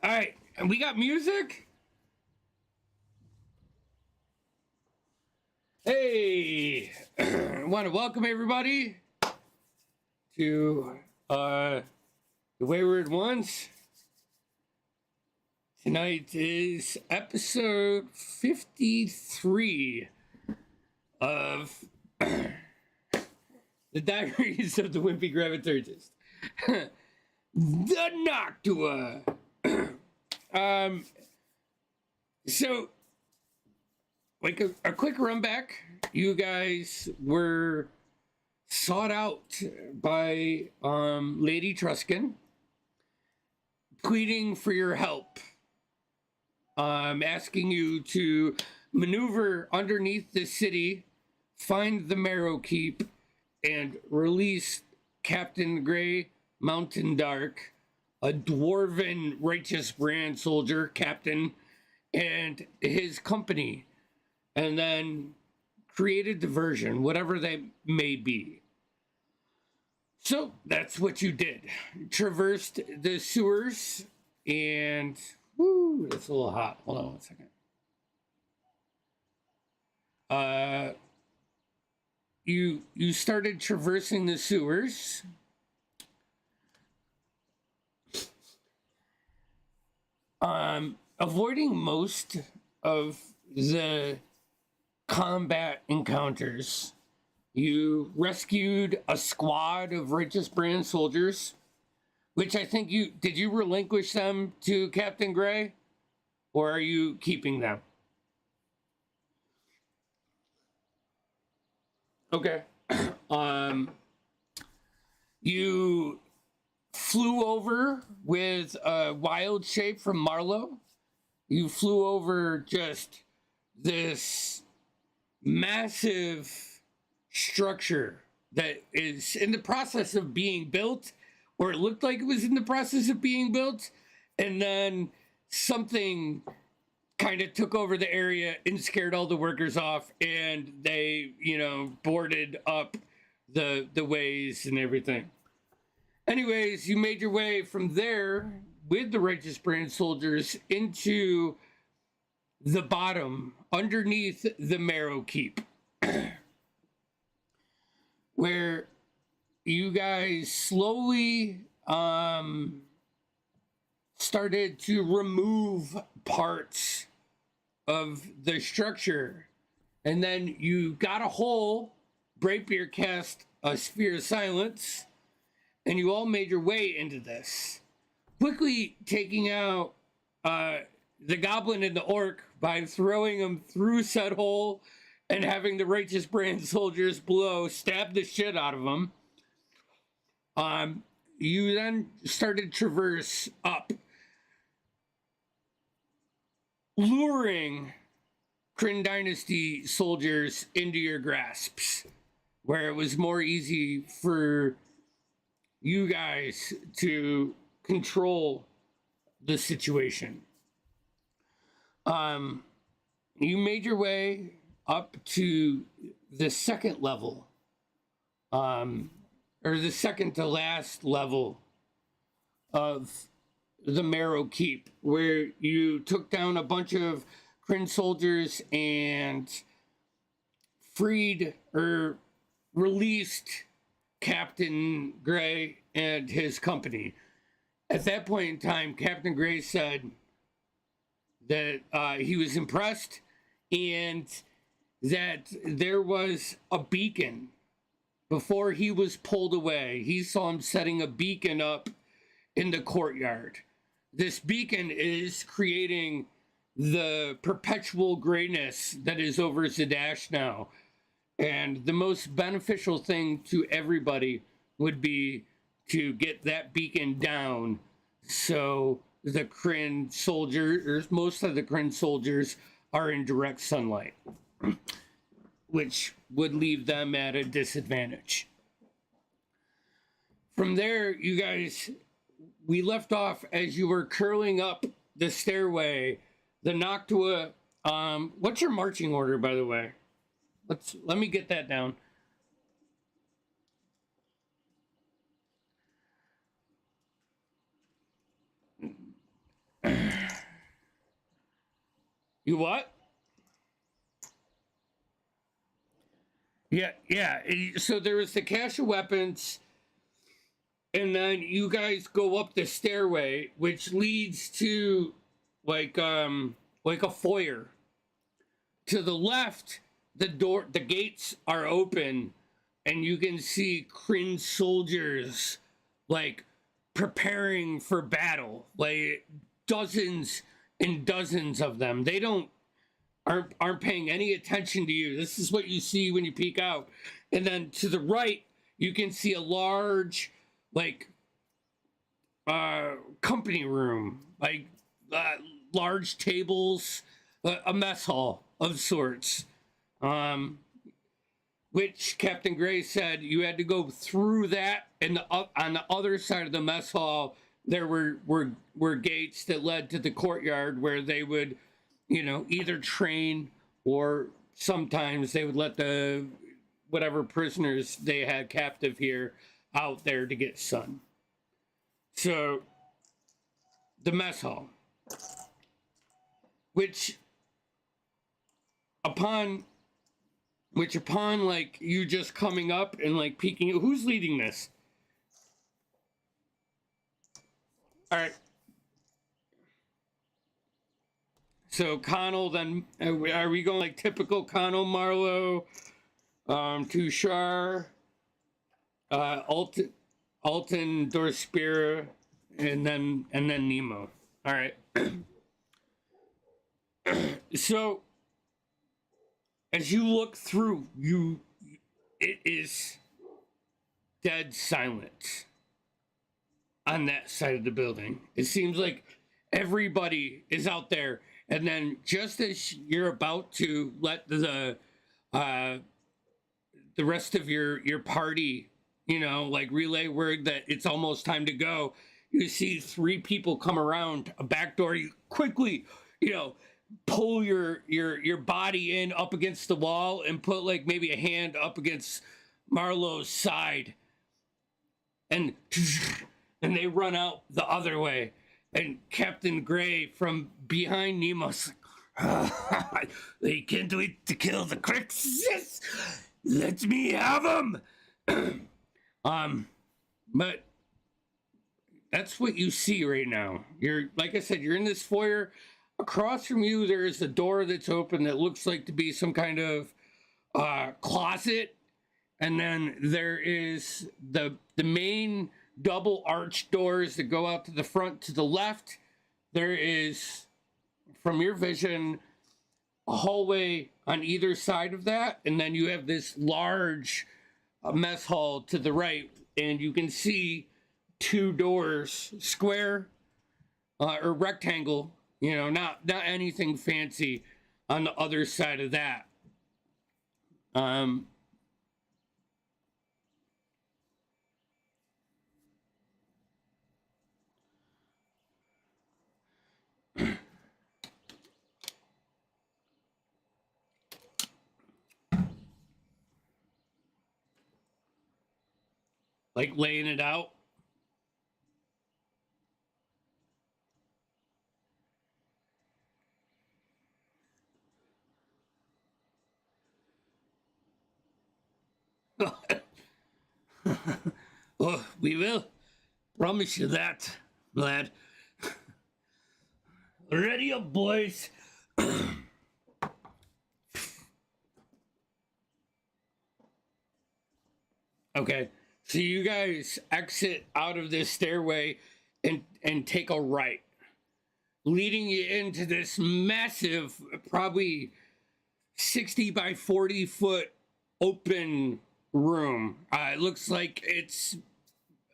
All right, and we got music. Hey, I want to welcome everybody to the Wayward Ones. Tonight is episode 53 of The Diaries of the Wimpy Graviturgist. The Noctua. So, like a quick run back, you guys were sought out by Lady Truscan, pleading for your help, asking you to maneuver underneath the city, find the Marrow Keep, and release Captain Grey Mountain Dark, a dwarven righteous brand soldier captain, and his company, and then create a diversion, whatever they may be. So that's what you did. Traversed the sewers, and whoo, it's a little hot. Hold on one second. You started traversing the sewers. Avoiding most of the combat encounters. You rescued a squad of righteous brand soldiers, which I think did you relinquish them to Captain Grey, or are you keeping them? Okay. You flew over with a wild shape from Marlowe. You flew over just this massive structure that is in the process of being built, or it looked like it was in the process of being built, and then something kind of took over the area and scared all the workers off, and they, boarded up the ways and everything. Anyways, you made your way from there with the righteous brand soldiers into the bottom, underneath the Marrow Keep, where you guys slowly started to remove parts of the structure, and then you got a hole. Brapier cast a sphere of silence, and you all made your way into this, quickly taking out the goblin and the orc by throwing them through said hole and having the righteous brand soldiers below stab the shit out of them. You then started to traverse up, luring Kryn Dynasty soldiers into your grasps, where it was more easy for you guys to control the situation. You made your way up to the second level, or the second to last level of the Marrow Keep, where you took down a bunch of Kryn soldiers and freed or released Captain Grey and his company. At that point in time, Captain Grey said that he was impressed and that there was a beacon before he was pulled away. He saw him setting a beacon up in the courtyard. This beacon is creating the perpetual grayness that is over Zadash now. And the most beneficial thing to everybody would be to get that beacon down, so the Kryn soldiers, most of the Kryn soldiers, are in direct sunlight, which would leave them at a disadvantage. From there, you guys, we left off as you were curling up the stairway. The Noctua, what's your marching order, by the way? Let me get that down. You what? Yeah, yeah. So there was the cache of weapons, and then you guys go up the stairway, which leads to like a foyer. To the left, the gates are open, and you can see Kryn soldiers like preparing for battle, like dozens and dozens of them. They aren't paying any attention to you. This is what you see when you peek out. And then to the right, you can see a large like company room, like large tables, a mess hall of sorts. Which Captain Gray said you had to go through that, and on the other side of the mess hall there were gates that led to the courtyard where they would, either train, or sometimes they would let the whatever prisoners they had captive here out there to get sun. So the mess hall, which upon like you just coming up and like peeking, who's leading this? All right. So Connell, then are we going like typical Connell, Marlowe, Tushar, Alton, Dorspira, and then Nemo. All right. So as you look through, it is dead silent on that side of the building. It seems like everybody is out there, and then just as you're about to let the rest of your party, like relay word that it's almost time to go, you see 3 people come around a back door. You quickly, pull your body in up against the wall and put like maybe a hand up against Marlowe's side, and they run out the other way. And Captain Gray from behind Nemo's like, they can't wait to kill the Crixus. Let me have them. But that's what you see right now. You're, like I said, you're in this foyer. Across from you, there is a door that's open that looks like to be some kind of closet. And then there is the main double arch doors that go out to the front. To the left, there is, from your vision, a hallway on either side of that. And then you have this large mess hall to the right. And you can see 2 doors, square or rectangle, not anything fancy, on the other side of that. Like laying it out. Oh, we will. Promise you that, lad. Ready up, boys. Okay, so you guys exit out of this stairway and take a right, leading you into this massive, probably 60 by 40 foot open room. It looks like it's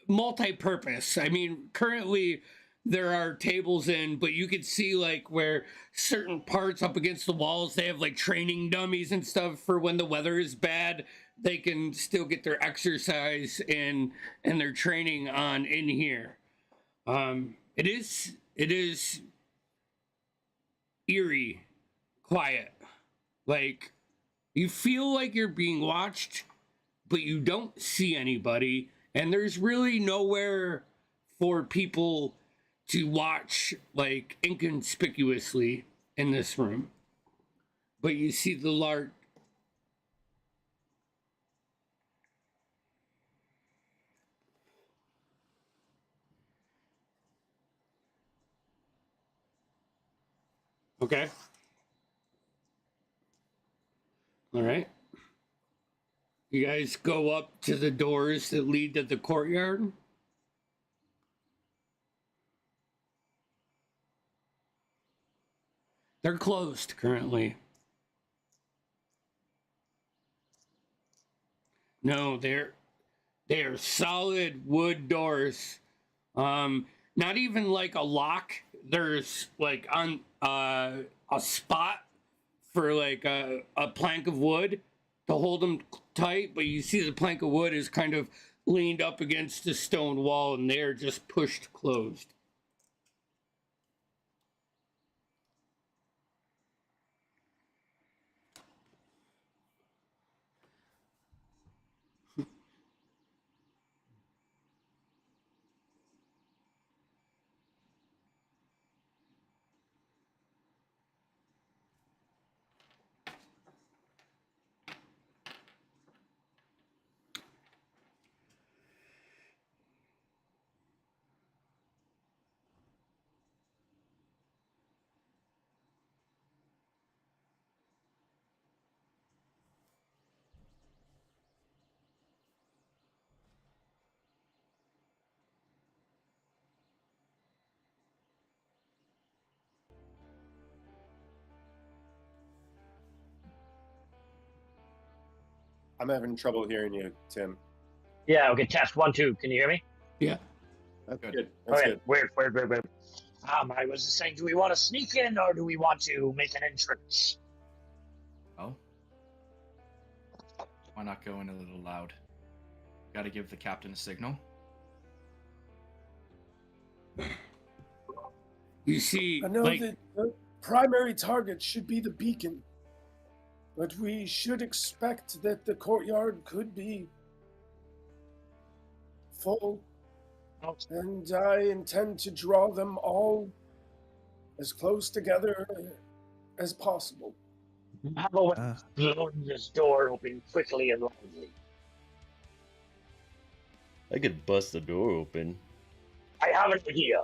multi-purpose. I mean, currently there are tables in, but you could see like where certain parts up against the walls, they have like training dummies and stuff for when the weather is bad. They can still get their exercise and their training on in here. It is eerie, quiet. Like you feel like you're being watched, but you don't see anybody, and there's really nowhere for people to watch like inconspicuously in this room. but you see the lark. Okay. All right. You guys go up to the doors that lead to the courtyard. They're closed currently. No, they're solid wood doors. Not even like a lock. There's like on a spot for like a plank of wood to hold them tight, but you see the plank of wood is kind of leaned up against the stone wall, and they're just pushed closed. I'm having trouble hearing you, Tim. Yeah, okay, test 1, 2. Can you hear me? Yeah. That's Good. good. That's Okay, good. weird. I was just saying, do we want to sneak in or do we want to make an entrance? Well, why not go in a little loud? Got to give the captain a signal. You see, I know like, that the primary target should be the beacon, but we should expect that the courtyard could be full, and I intend to draw them all as close together as possible. How about blowing this door open quickly and loudly? I could bust the door open. I have an idea.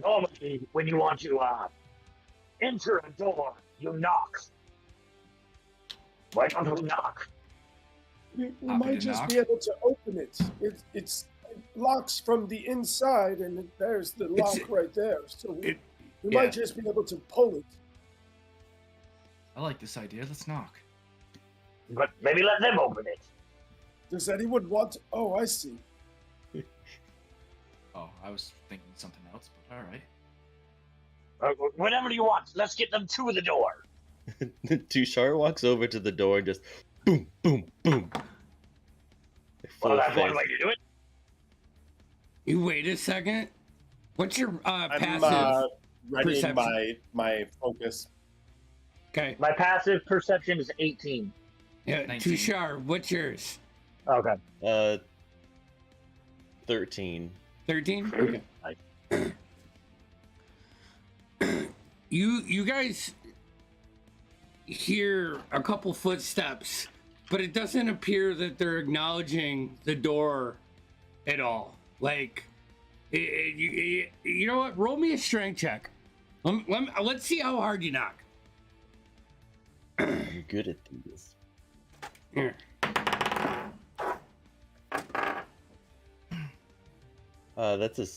Normally, when you want to enter a door, you knock. Why don't we knock? We Happy might to just knock. be able to open it. It locks from the inside, and there's the lock right there. So we yeah. might just be able to pull it. I like this idea. Let's knock. But maybe let them open it. Does anyone want? Oh, I see. Oh, I was thinking something else, but all right. Whatever you want. Let's get them to the door. Tushar walks over to the door and just boom, boom, boom. Well, that's one face. way to do it. you wait a second. What's your I'm passive? readying perception. my focus. Okay. My passive perception is 18. Yeah, 19. Tushar, what's yours? Okay. 13. 13? Okay. You guys hear a couple footsteps, but it doesn't appear that they're acknowledging the door at all. Like, you know what? Roll me a strength check. Let's see how hard you knock. I'm good at these. Here. That's a.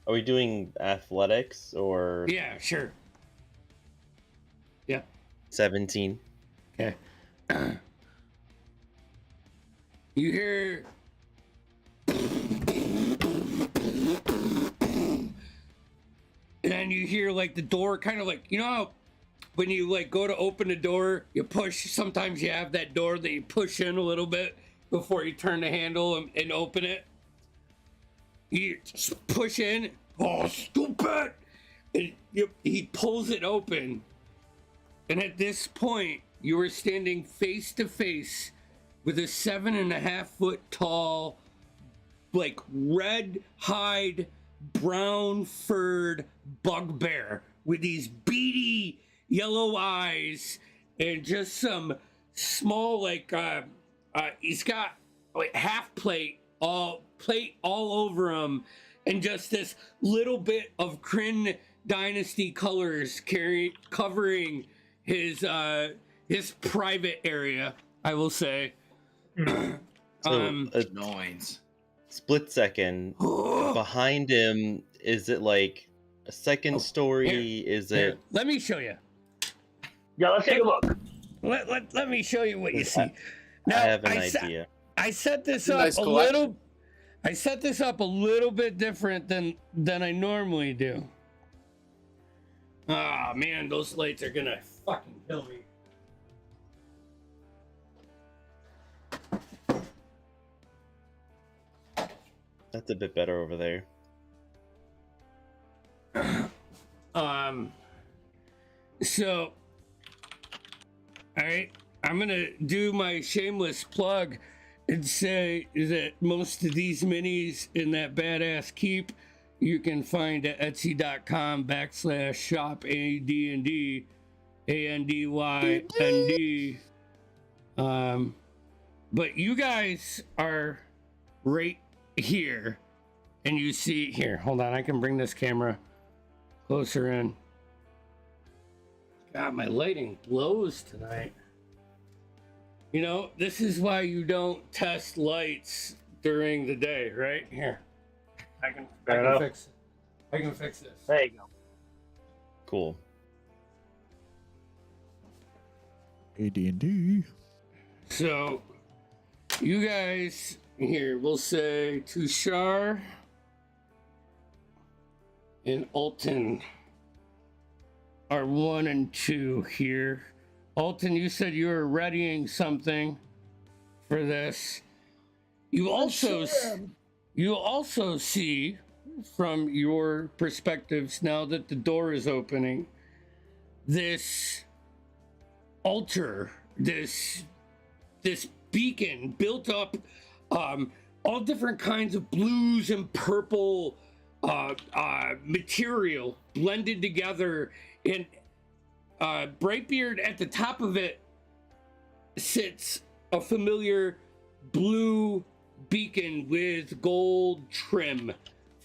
Are we doing athletics or Yeah, sure. Yeah. 17? Okay. You hear. And you hear like the door kind of like, you know how when you like go to open the door, you push, sometimes you have that door that you push in a little bit before you turn the handle and open it. You just push in. Oh, stupid! And he pulls it open. And at this point, you are standing face to face with a 7.5 foot tall, like red hide, brown furred bugbear with these beady yellow eyes and just some small he's got like half plate all over him, and just this little bit of Kryn Dynasty colors covering his private area, I will say. So, Noise. split second. Behind him, is it like a second story? Is Here, it? let me show you. Yeah, let's take a look. Let me show you what you see. Now, I have an idea. I set this up Nice a collection. little. I set this up a little bit different than I normally do. Ah, man, those lights are gonna fucking kill me. That's a bit better over there. So, all right, I'm gonna do my shameless plug and say that most of these minis in that badass keep you can find at etsy.com/shop ADND ANDYND. But you guys are right here, and you see here. Hold on, I can bring this camera closer in. God, my lighting blows tonight. You know, this is why you don't test lights during the day, right? Here, I can fix it. I can fix this. There you go. Cool. AD&D. So, you guys here, we'll say Tushar and Alton are 1 and 2 here. Alton, you said you were readying something for this. You also see from your perspectives, now that the door is opening, this altar, this beacon built up, all different kinds of blues and purple material blended together, and Brightbeard, at the top of it sits a familiar blue beacon with gold trim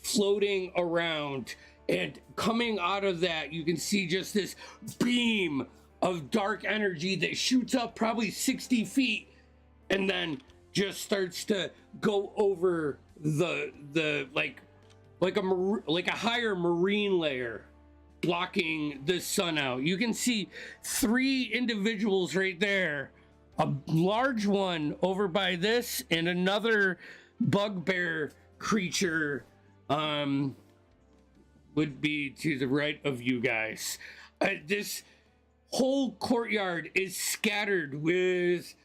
floating around, and coming out of that you can see just this beam of dark energy that shoots up probably 60 feet and then just starts to go over the like a higher marine layer, blocking the sun out. You can see 3 individuals right there, a large one over by this, and another bugbear creature would be to the right of you guys. This whole courtyard is scattered with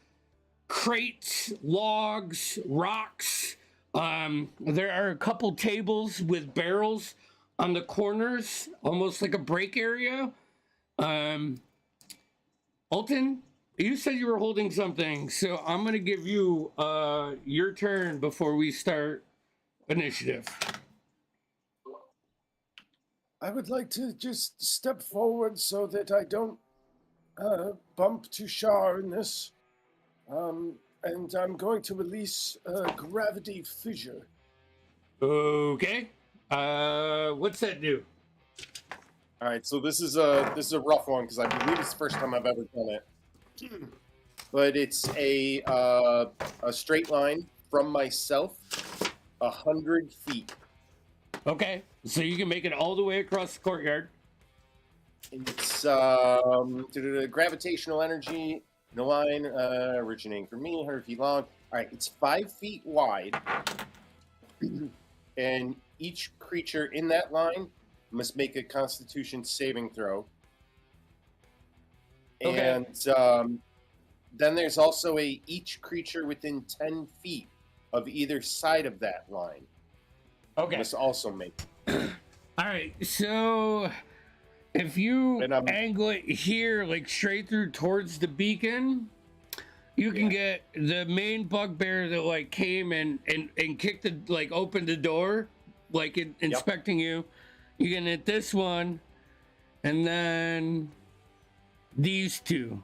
crates, logs, rocks. There are a couple tables with barrels on the corners, almost like a break area. Alton, you said you were holding something, so I'm going to give you your turn before we start initiative. I would like to just step forward so that I don't bump Tushar in this. And I'm going to release gravity fissure. Okay. What's that do? All right, so this is a rough one because I believe it's the first time I've ever done it. But it's a straight line from myself, 100 feet. Okay, so you can make it all the way across the courtyard. It's gravitational energy in a line originating from me, 100 feet long. All right, it's 5 feet wide, and each creature in that line must make a Constitution saving throw. Okay. And then there's also each creature within 10 feet of either side of that line Okay. must also make. All right, so if you And, angle it here, like straight through towards the beacon, you can get the main bugbear that like came and kicked the, like, opened the door, like inspecting you. You can hit this one, and then these two.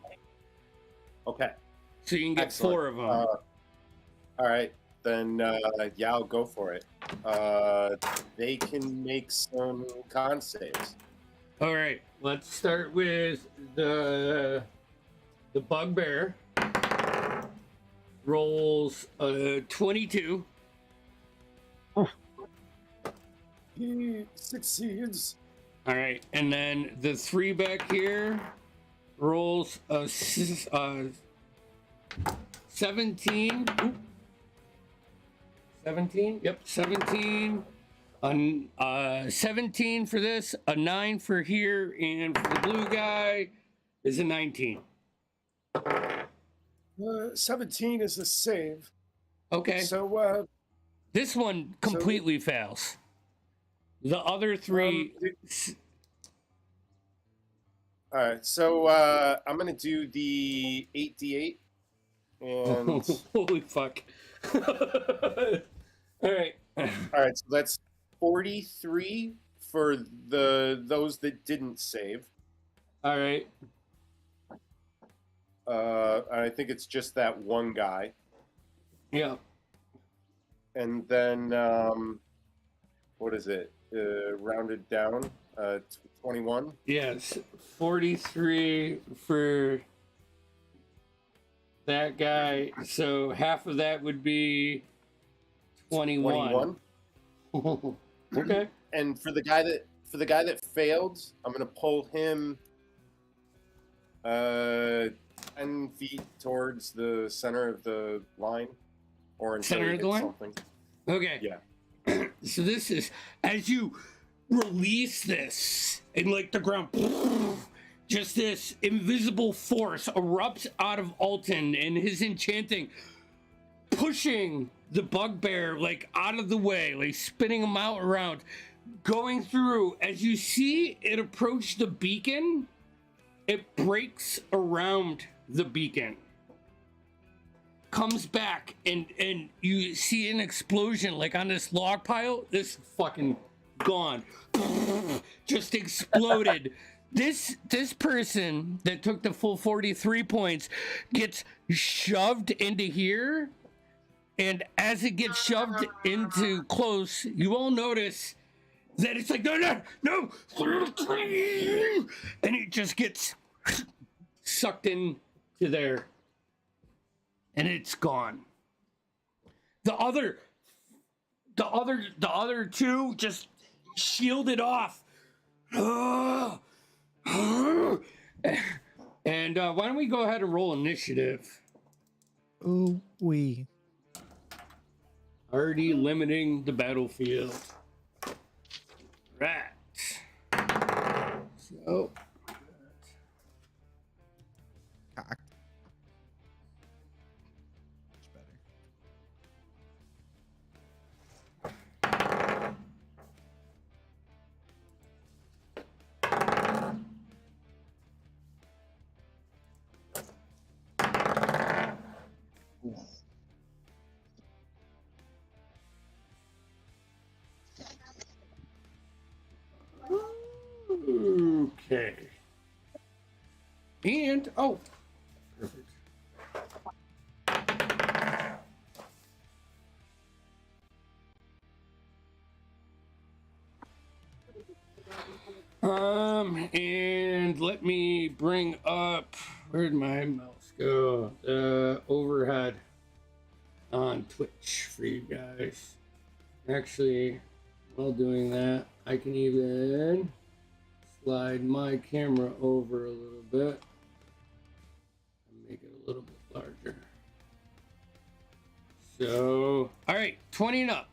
Okay. So you can get Excellent. 4 of them. All right. Then, yeah, I'll go for it. They can make some con saves. All right, let's start with the bugbear. Rolls 22. He succeeds. All right, and then the 3 back here rolls a 17. Oop. 17. Yep, 17. 17 for this, a 9 for here, and for the blue guy is a 19. 17 is a save. Okay. So, This one completely fails. The other 3. All right. So I'm going to do the 8d8. And Holy fuck. All right. all right. So that's 43 for those that didn't save. All right. I think it's just that one guy. Yeah. And then what is it? Rounded down, 21. Yes. 43 for that guy. So half of that would be 21. 21. Okay. And for the guy that failed, I'm gonna pull him 10 feet towards the center of the line, or until Center he of the hits line? something. Okay. Yeah. So this is as you release this and like the ground, just this invisible force erupts out of Alton and his enchanting, pushing the bugbear like out of the way, like spinning him out around, going through. As you see it approach the beacon, it breaks around the beacon, comes back, and you see an explosion like on this log pile. This fucking gone. Just exploded. This person that took the full 43 points gets shoved into here, and as it gets shoved into close, you all notice that it's like no, and it just gets sucked in to there, and it's gone. The other two just shielded off. And why don't we go ahead and roll initiative? Ooh, wee. Already limiting the battlefield. Right. So. Cock. Much better. Okay. And perfect. And let me bring up, where'd my mouse go? The overhead on Twitch for you guys. Actually, while doing that, I can even slide my camera over a little bit and make it a little bit larger. So, all right, 20 and up.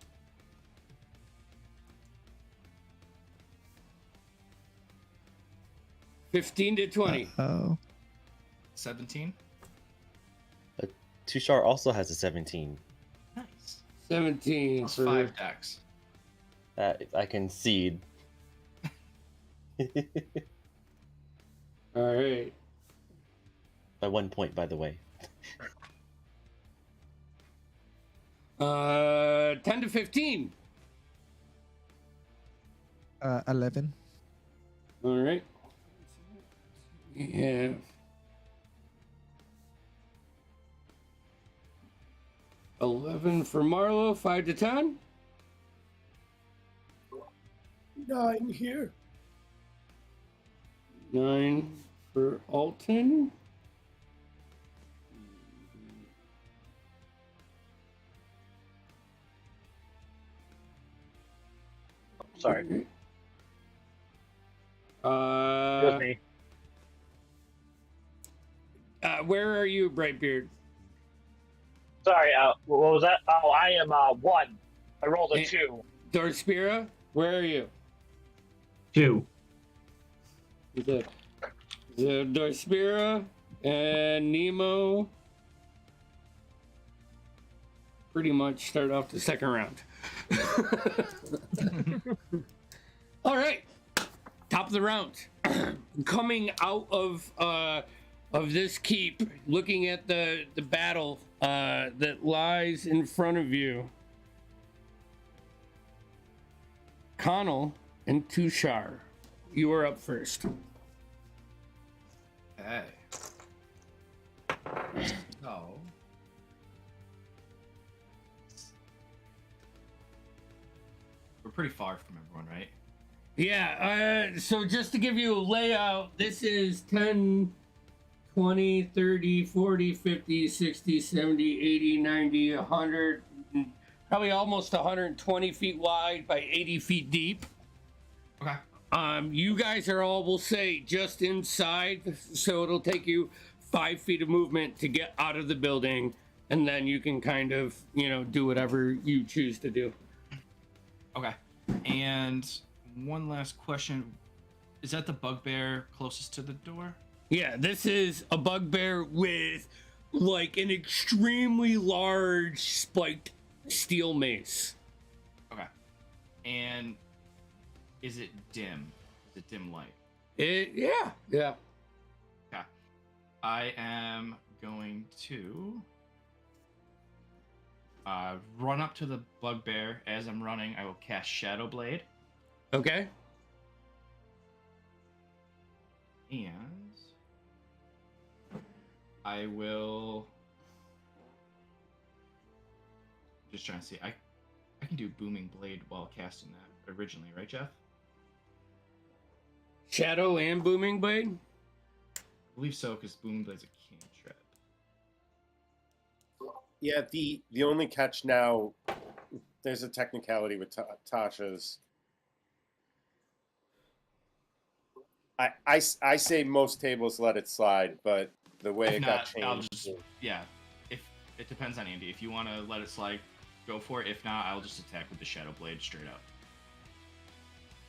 $15 to 20. Oh. 17. Tushar also has a 17. Nice. 17 Plus for 5 decks. I concede. all right. By 1 point, by the way. 10 to 15. 11. All right. Yeah. $11 for Marlowe, 5 to 10. 9 here. 9 for Alton. Sorry. Just me. Where are you, Brightbeard? Sorry, what was that? Oh, I am 1. I rolled a Eh. 2. Dorspira, where are you? 2. The Dorspira and Nemo pretty much start off the second round. All right, top of the round. Coming out of this keep, looking at the battle that lies in front of you, Connell and Tushar, you are up first. Hey. So. We're pretty far from everyone, right? Yeah, so just to give you a layout, this is 10, 20, 30, 40, 50, 60, 70, 80, 90, 100, probably almost 120 feet wide by 80 feet deep. Okay. You guys are all, we'll say, just inside, so it'll take you 5 feet of movement to get out of the building, and then you can kind of, do whatever you choose to do. Okay. And one last question. Is that the bugbear closest to the door? Yeah, this is a bugbear with, like, an extremely large spiked steel mace. Okay. And is it dim? Is it dim light? Yeah. Okay. I am going to run up to the bugbear. As I'm running, I will cast Shadow Blade. Okay. And I will just trying to see. I can do Booming Blade while casting that originally, right, Jeff? Shadow and Booming Blade? I believe so, because Booming Blade's a cantrip. Yeah, the only catch now, there's a technicality with Tasha's. I say most tables let it slide, but the way If it not, got I'll changed. just if it depends on Andy. If you want to let it slide, go for it. If not, I'll just attack with the Shadow Blade straight up.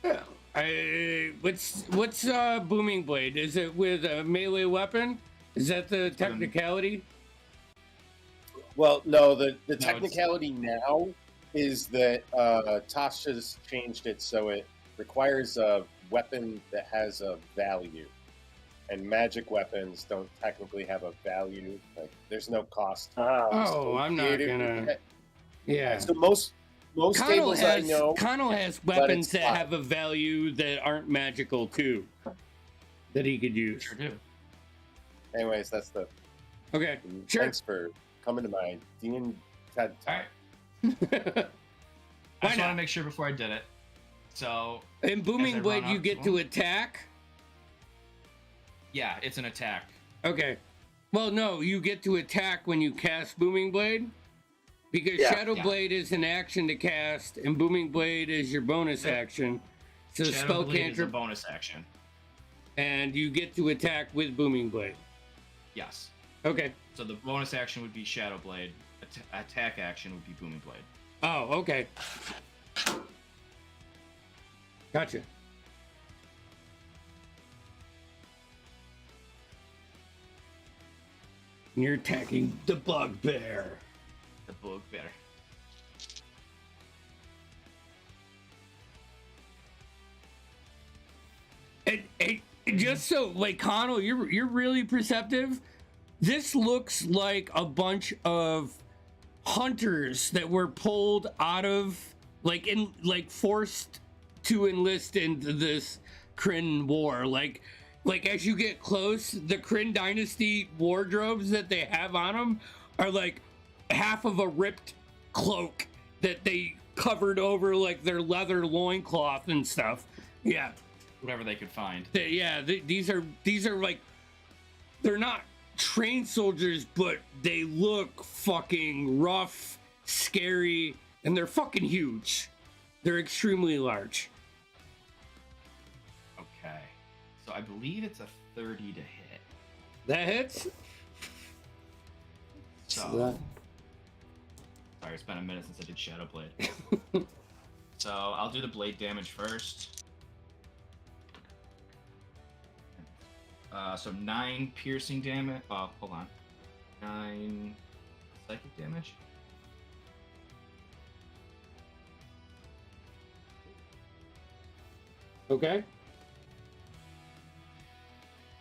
Yeah. What's Booming Blade? Is it with a melee weapon? Is that the technicality? Well, no, the it's- technicality now is that Tasha's changed it so it requires a weapon that has a value. And magic weapons don't technically have a value. Like, there's no cost. Oh, I'm not gonna. Yeah. So most tables I know. Connell has weapons that have a value that aren't magical too, that he could use. Sure do. Anyways, that's the. Okay, sure. Thanks for coming to my Dean TED All Talk. right. Why I just want to not? make sure before I did it. So In As Booming I Blade, run you up get to to him? attack. yeah, it's an attack. Okay. Well, no, you get to attack when you cast Booming Blade. Because Shadow Yeah. Blade is an action to cast, and Booming Blade is your bonus action. So Shadow spell Blade is a cantrip, bonus action. and you get to attack with Booming Blade. Yes. Okay. So the bonus action would be Shadow Blade. Attack action would be Booming Blade. Oh, okay. Gotcha. And you're attacking the bugbear. The bugbear. And just so, like, Connell, you're really perceptive. This looks like a bunch of hunters that were pulled out of, forced to enlist into this Kryn war. Like like as you get close, the Kryn Dynasty wardrobes that they have on them are like half of a ripped cloak that they covered over like their leather loincloth and stuff. Yeah. Whatever they could find. These are like, they're not trained soldiers, but they look fucking rough, scary, and they're fucking huge. They're extremely large. Okay. So I believe it's a 30 to hit. That hits. So sorry, it's been a minute since I did Shadow Blade. So I'll do the blade damage first. So 9 piercing damage. Oh, hold on. 9 psychic damage. Okay.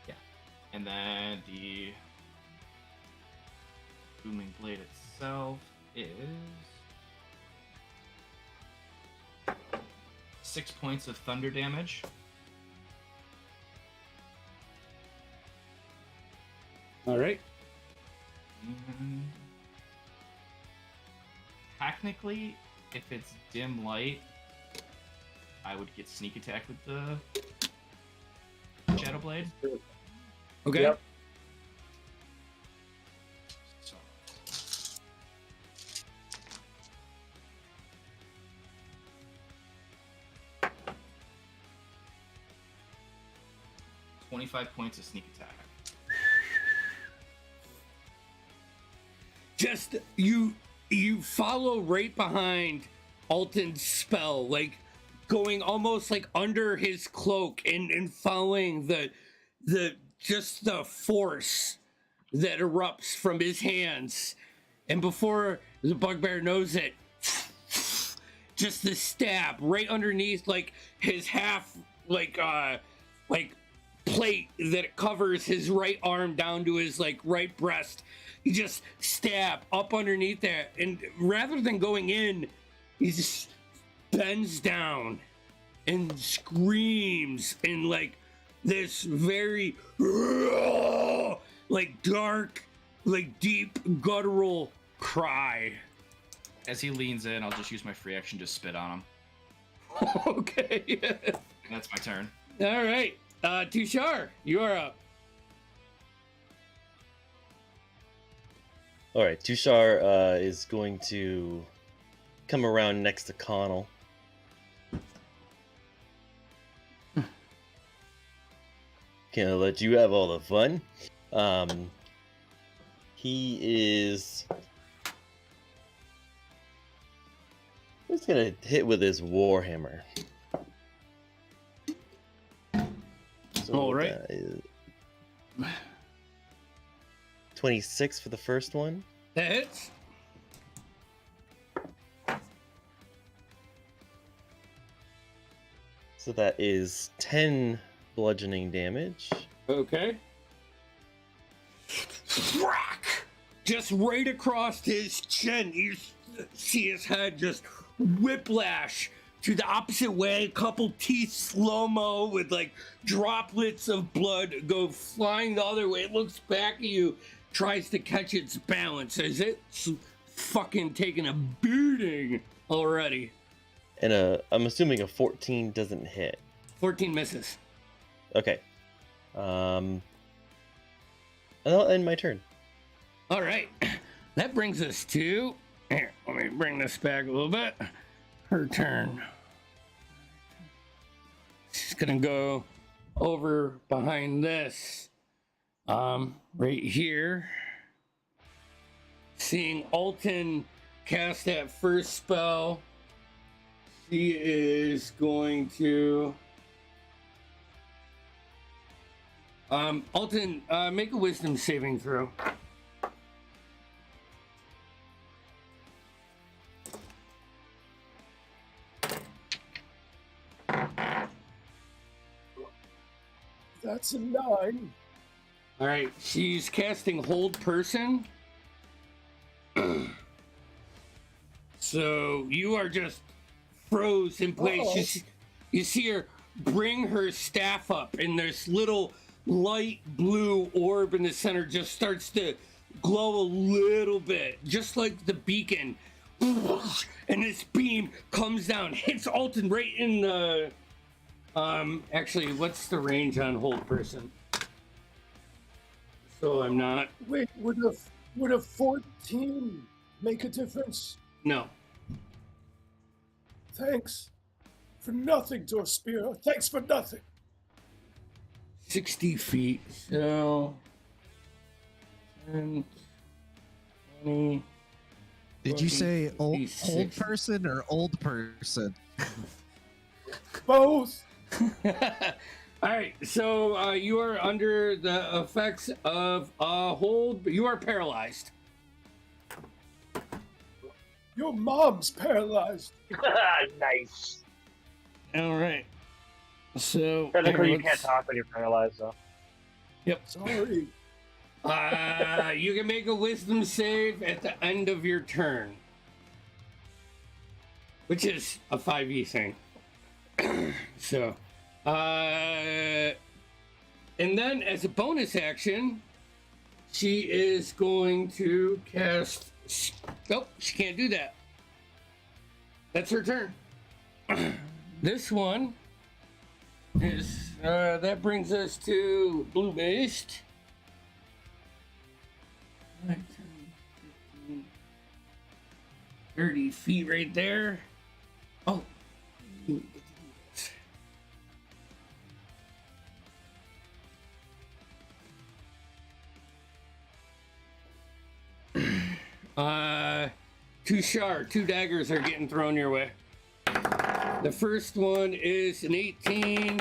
Yeah. And then the booming blade itself is 6 points of thunder damage. All right. And technically, if it's dim light, I would get sneak attack with the Shadow Blade. Okay. Yep. So. $25 points of sneak attack. Just you follow right behind Alton's spell, like going almost like under his cloak and following the just the force that erupts from his hands. And before the bugbear knows it, just the stab right underneath like his half like plate that covers his right arm down to his like right breast. You just stab up underneath there, and rather than going in, he just bends down and screams in like this very like dark, like deep guttural cry. As he leans in, I'll just use my free action to spit on him. Okay. That's my turn. All right. Tushar, you are up. All right, Tushar is going to come around next to Connell. Can't let you have all the fun. He is. He's gonna hit with his warhammer. So All right. that is 26 for the first one. That hits. So that is 10 bludgeoning damage. Okay. Whack! Just right across his chin. You see his head just whiplash to the opposite way. A couple teeth slow-mo with like droplets of blood go flying the other way. It looks back at you, tries to catch its balance as it's fucking taking a beating already. And I'm assuming a 14 doesn't hit. 14 misses. Okay. And I'll end my turn. All right. That brings us to... Here, let me bring this back a little bit. Her turn. She's gonna go over behind this. Right here. Seeing Alton cast that first spell. She is going to... Alton, make a wisdom saving throw. That's a 9. All right, she's casting Hold Person. So you are just froze in place. Uh-oh. You see her bring her staff up, and this little light blue orb in the center just starts to glow a little bit, just like the beacon. And this beam comes down, hits Alton right in the... actually, what's the range on hold person? So I'm not... Wait, would a 14 make a difference? No. Thanks for nothing, Dorspira. Thanks for nothing. 60 feet, so... 10, 20... Did you say old 56. person or old person? Both. All right, so you are under the effects of hold. You are paralyzed. Your mom's paralyzed. Nice. All right. So Technically, you let's- can't talk when you're paralyzed, though. Sorry. You can make a wisdom save at the end of your turn, which is a 5e thing. So, and then as a bonus action, she is going to cast. Nope, she can't do that. That's her turn. This one is that brings us to blue based. 5, 10, 15, 30 feet right there. Oh. You get to do this. Two daggers are getting thrown your way. The first one is an 18.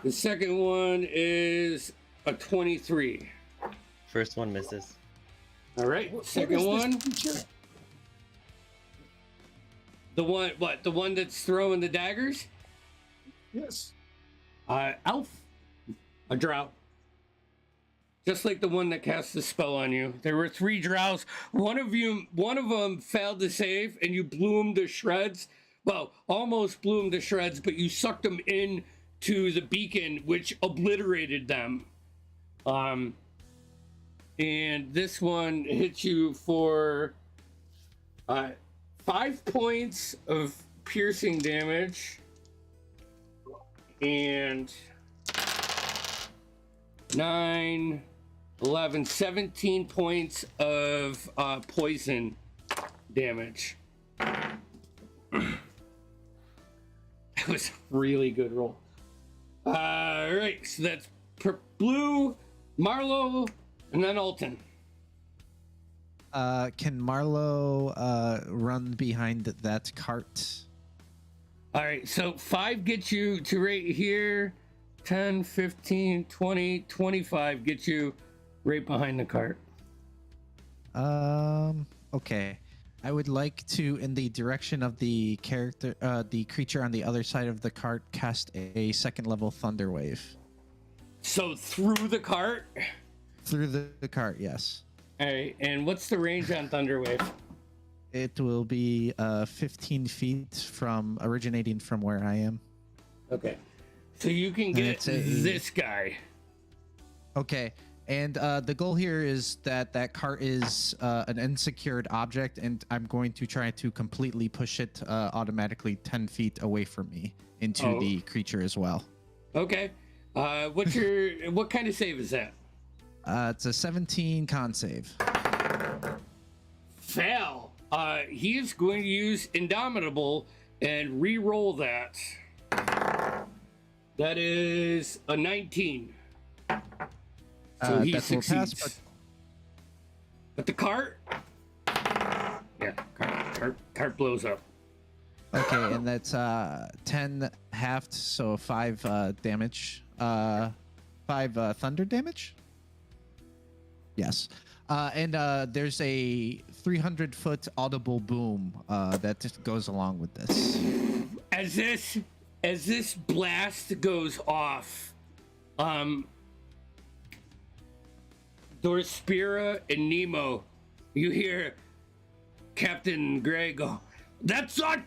The second one is a 23. First one misses. All right, What second is one. this creature? The one, what? The one that's throwing the daggers? Yes. Elf. A drow. Just like the one that cast the spell on you. There were 3 drows. One of them failed to save, and you blew him to shreds. Well, almost blew him to shreds, but you sucked them into the beacon, which obliterated them. And this one hits you for 5 points of piercing damage and 9, 11, 17 points of poison damage. That was a really good roll. All right, so that's Blue, Marlowe, and then Alton. Can Marlowe run behind that cart? All right, so 5 gets you to right here. 10, 15, 20, 25 gets you right behind the cart. Okay. I would like to, in the direction of the character, the creature on the other side of the cart, cast a second level thunder wave. So through the cart? Through the cart, yes. All right, and what's the range on Thunder Wave? It will be 15 feet from originating from where I am. Okay. So you can get it's a- this guy. Okay. And the goal here is that cart is an unsecured object, and I'm going to try to completely push it automatically 10 feet away from me into the creature as well. Okay. What kind of save is that? It's a 17 con save. Fail. He is going to use Indomitable and re-roll that. That is a 19. So he that will succeeds. pass, But the cart? Yeah, cart blows up. okay, and that's 10 halved, so 5 damage. 5 thunder damage? Yes. And there's a 300-foot audible boom that just goes along with this. As this blast goes off, Dorspira and Nemo, you hear Captain Gray go, That's our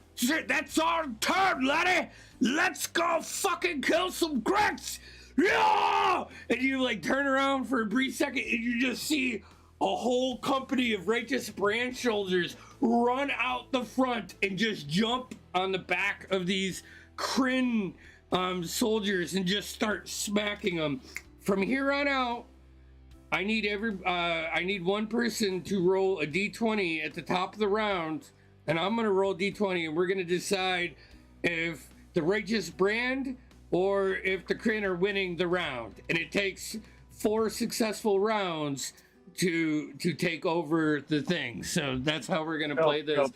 turn, laddie! Let's go fucking kill some Grecs! yeah! And you like turn around for a brief second and you just see a whole company of righteous branch soldiers run out the front and just jump on the back of these Kryn soldiers and just start smacking them. From here on out, I need one person to roll a d20 at the top of the round, and I'm gonna roll d20, and we're gonna decide if the righteous brand or if the Kryn are winning the round. And it takes 4 successful rounds to take over the thing. So that's how we're gonna play this.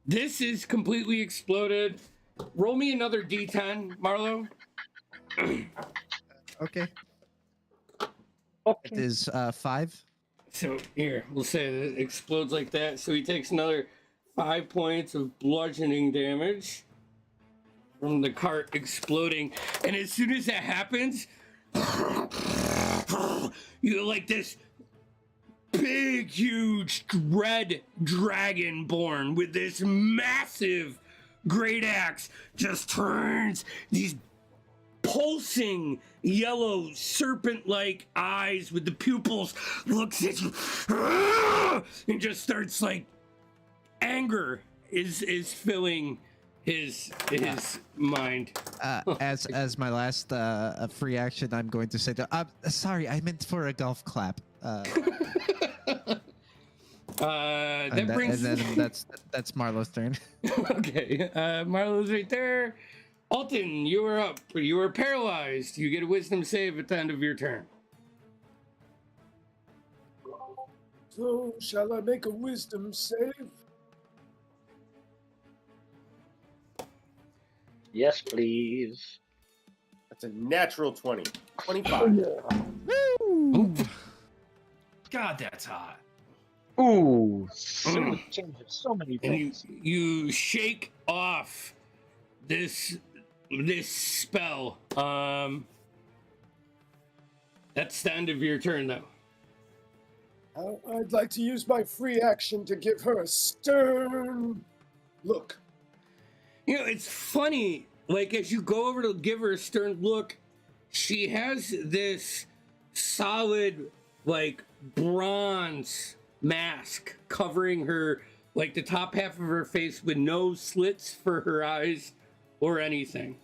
This is completely exploded. Roll me another d10, Marlo. Okay. Okay. It is 5. So here, we'll say that it explodes like that. So he takes another 5 points of bludgeoning damage from the cart exploding. And as soon as that happens, you like this big, huge red dragon born with this massive great axe just turns these pulsing yellow serpent-like eyes with the pupils, looks at you and just starts like anger is filling his mind. As my last free action, I'm going to say that. Sorry, I meant for a golf clap. That's Marlo's turn. Okay, Marlo's right there. Alton, you are up. You are paralyzed. You get a wisdom save at the end of your turn. So, shall I make a wisdom save? Yes, please. That's a natural 20. 25. God, that's hot. Ooh, so changes so many And things. you shake off this spell. That's the end of your turn, though. I'd like to use my free action to give her a stern look. You know, it's funny. Like as you go over to give her a stern look, she has this solid, like bronze mask covering her, like the top half of her face, with no slits for her eyes or anything.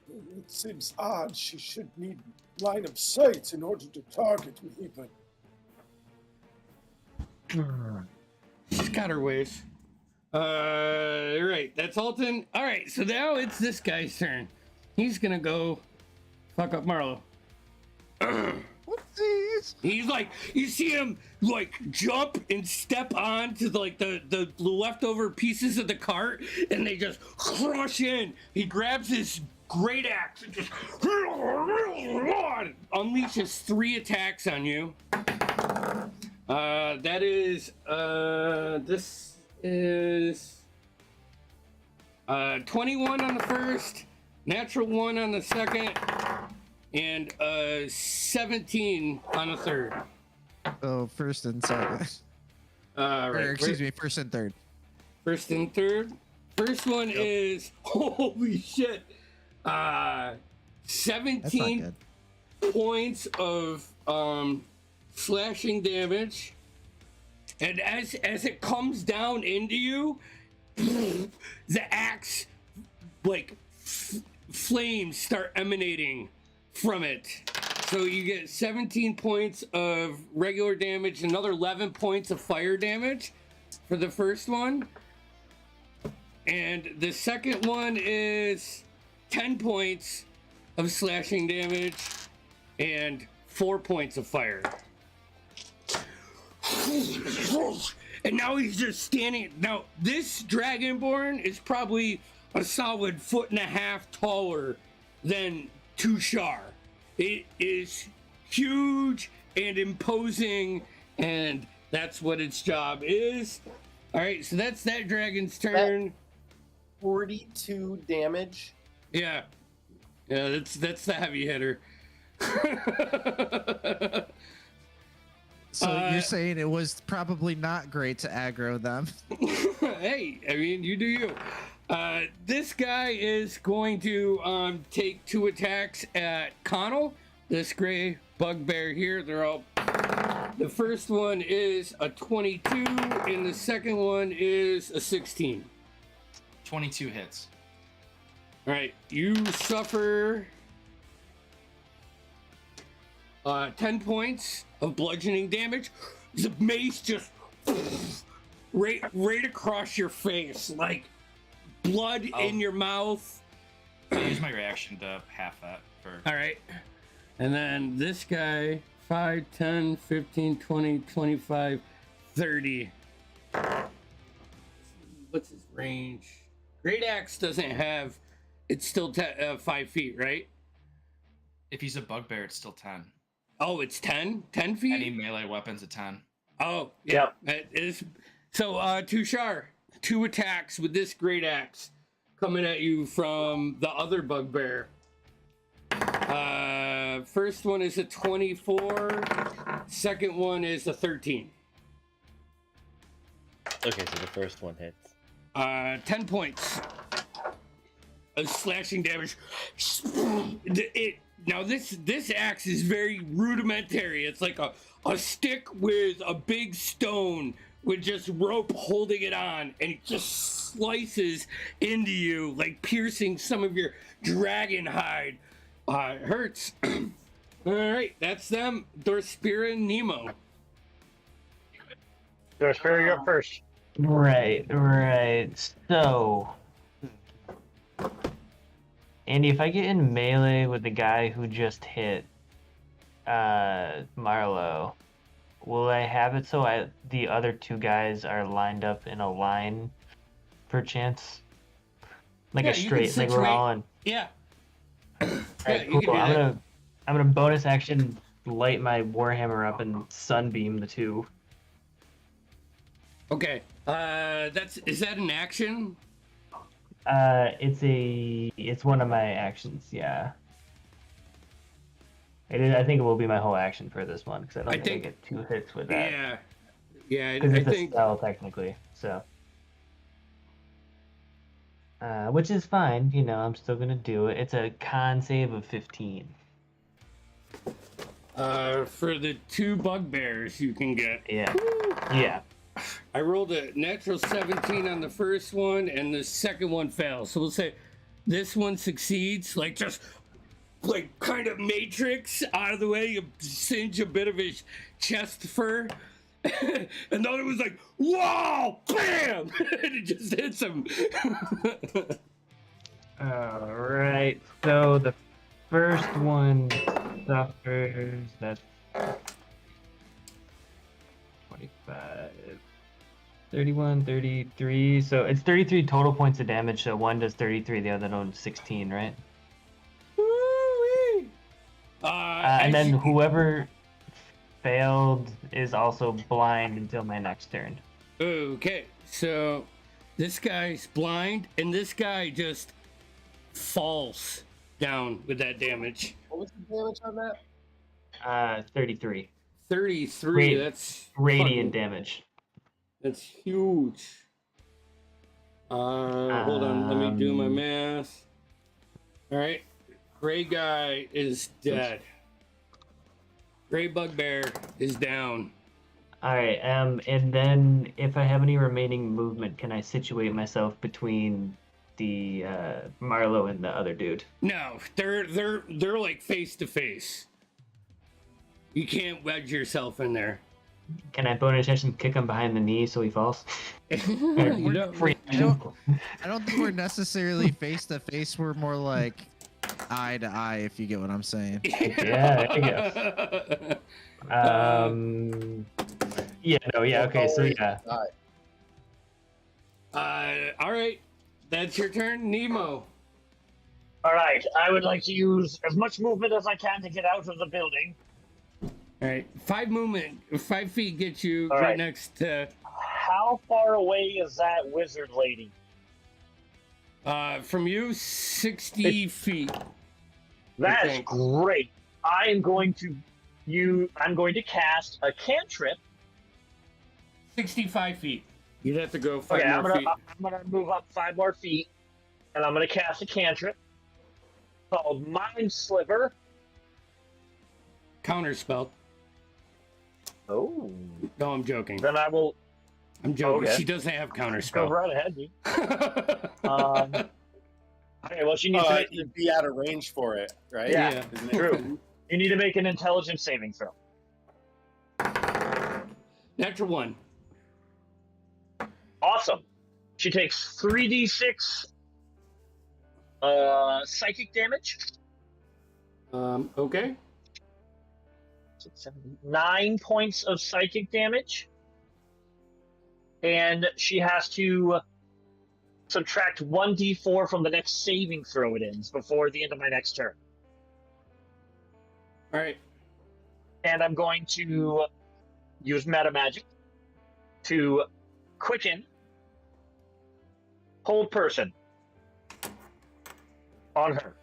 It seems odd. She should need line of sight in order to target me, but She's got her ways. Right, that's Alton. All right, so now it's this guy's turn. He's gonna go fuck up Marlo. Whoopsies. He's like, you see him like jump and step on to like the leftover pieces of the cart, and they just crush in. He grabs his great axe and just unleashes 3 attacks on you. That is this is 21 on the first, natural 1 on the second, and 17 on the third. Oh, first and second. Right. Excuse me, first and third. First and third. First one is holy shit. That's not 17 good. points of slashing damage. And as it comes down into you, the axe like flames start emanating from it. So you get 17 points of regular damage, another 11 points of fire damage for the first one. And the second one is 10 points of slashing damage and 4 points of fire. And now he's just standing. Now, this Dragonborn is probably a solid 1.5 feet taller than Tushar. It is huge and imposing, and that's what its job is. All right, so that's that dragon's turn. 42 damage. Yeah, that's the heavy hitter. So you're saying it was probably not great to aggro them. Hey, I mean, you do you. This guy is going to take 2 attacks at Connell. This gray bugbear here. They're all. The first one is a 22, and the second one is a 16. 22 hits. All right, you suffer 10 points of bludgeoning damage. The mace just right across your face, like blood in your mouth. I'll use my reaction to half that for. All right, and then this guy, 5, 10, 15, 20, 25, 30. What's his range? Great Axe doesn't have. It's still 5 feet, right? If he's a bugbear, it's still 10. Oh, it's 10? 10 feet? Any melee weapons at 10. Oh, yeah. That is. So, Tushar, 2 attacks with this Great Axe coming at you from the other bugbear. First one is a 24. Second one is a 13. Okay, so the first one hits. 10 points of slashing damage. Now this axe is very rudimentary. It's like a stick with a big stone with just rope holding it on, and it just slices into you, like piercing some of your dragon hide. It hurts. All right, that's them. Dorspira and Nemo. Dorspira, you're up first. Right. So, Andy, if I get in melee with the guy who just hit Marlo, will I have it so the other 2 guys are lined up in a line, perchance? Like a straight, like we're all in. Yeah. Alright, you can cool. do that. I'm gonna bonus action light my warhammer up and sunbeam the 2. Okay. Is that an action? It's one of my actions. Yeah. It is. I think it will be my whole action for this one because I don't think I get 2 hits with that. Yeah. Because it's I a think. spell technically, so. Which is fine. You know, I'm still gonna do it. It's a con save of 15. For the 2 bugbears you can get. Yeah. Yeah. I rolled a natural 17 on the first one, and the second one fails. So we'll say this one succeeds, like just like kind of Matrix out of the way, you singe a bit of his chest fur. And then it was like, whoa, bam! And it just hits him. Alright, so the first one suffers, that's 25, 31, 33, so it's 33 total points of damage, so one does 33, the other one 16, right? Woo-wee. And then whoever failed is also blind until my next turn. Okay, so this guy's blind, and this guy just falls down with that damage. What was the damage on that? 33. 33, that's Radiant fucking- damage. That's huge. Hold on, let me do my math. All right, gray guy is dead. Gray bugbear is down. Alright, and then if I have any remaining movement, can I situate myself between the Marlowe and the other dude? No, they're like face to face. You can't wedge yourself in there. Can I bonus action kick him behind the knee so he falls? You don't- Free I don't think we're necessarily face to face. We're more like eye to eye, if you get what I'm saying. Yeah, there you go. Okay, so yeah. All right, that's your turn, Nemo. All right, I would like to use as much movement as I can to get out of the building. All right, 5 feet gets you All right right. next to. How far away is that wizard lady? From you, 60 feet. That's think. great. I am going to I'm going to cast a cantrip. 65 feet. You'd have to go 5 Okay, more feet. I'm gonna move up 5 more feet, and I'm gonna cast a cantrip called Mind Sliver. Counterspell. Oh. No, I'm joking. Then I will I'm joking. Okay. She doesn't have go counterspell. right ahead, dude. Okay, well, she needs to make, You'd be out of range for it, right? Yeah. Isn't it? True. You need to make an intelligence saving throw. Natural 1. Awesome. She takes 3d6 psychic damage. Okay. 9 points of psychic damage. And she has to subtract 1d4 from the next saving throw it ends before the end of my next turn. All right. And I'm going to use meta magic to quicken hold person on her.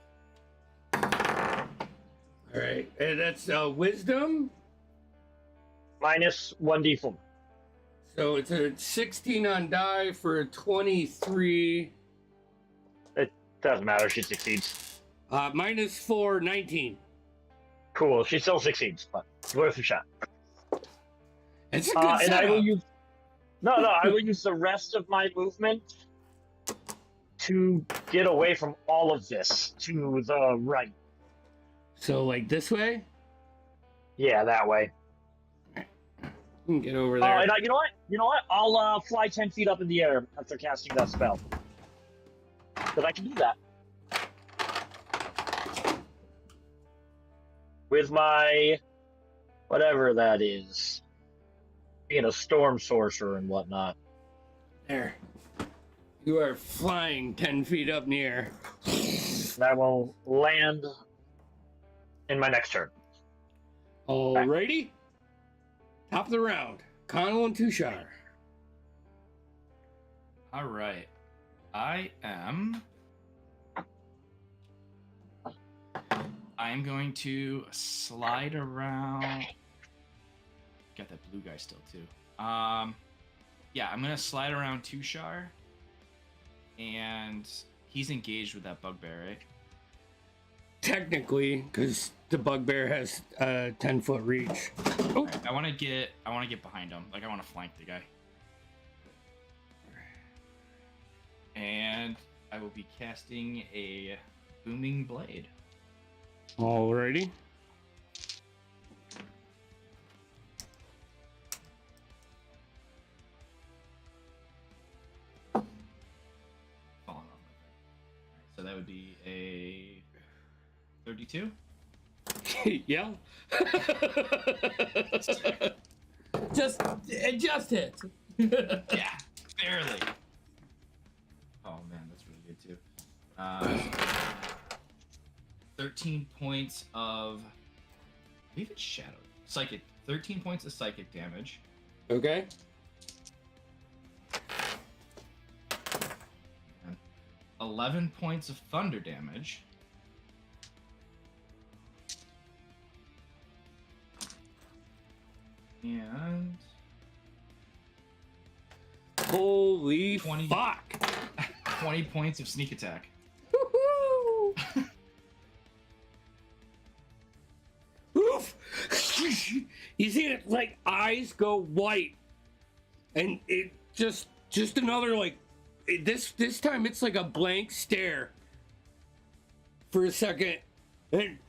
All right. And that's wisdom. Minus 1d4. So it's a 16 on die for a 23. It doesn't matter. She succeeds. Minus 4, 19. Cool. She still succeeds, but it's worth a shot. It's a good And I setup. will use. No, I will use the rest of my movement to get away from all of this to the right. So like this way? Yeah, that way. You can get over Oh, there. and you know what? You know what? I'll fly 10 feet up in the air after casting that spell. Because I can do that. With my whatever that is. Being a storm sorcerer and whatnot. There. You are flying 10 feet up in the air. And I will land in my next turn. Alrighty. Top of the round. Connell and Tushar. All right. I'm going to slide around. Got that blue guy still too. Yeah, I'm gonna slide around Tushar, and he's engaged with that bugbear, right? Technically, because the bugbear has a 10-foot reach. Oh. Right, I want to get behind him. Like I want to flank the guy. And I will be casting a booming blade. Alrighty. Falling off. So that would be a 32. Yeah. just hit. Yeah, barely. Oh man, that's really good too. 13 points of, I believe it's shadow psychic. 13 points of psychic damage. Okay. And 11 points of thunder damage. And Holy 20 fuck. 20 points of sneak attack. Woohoo! Oof! You see it, like, eyes go white, and it just another, like, this time it's like a blank stare for a second, and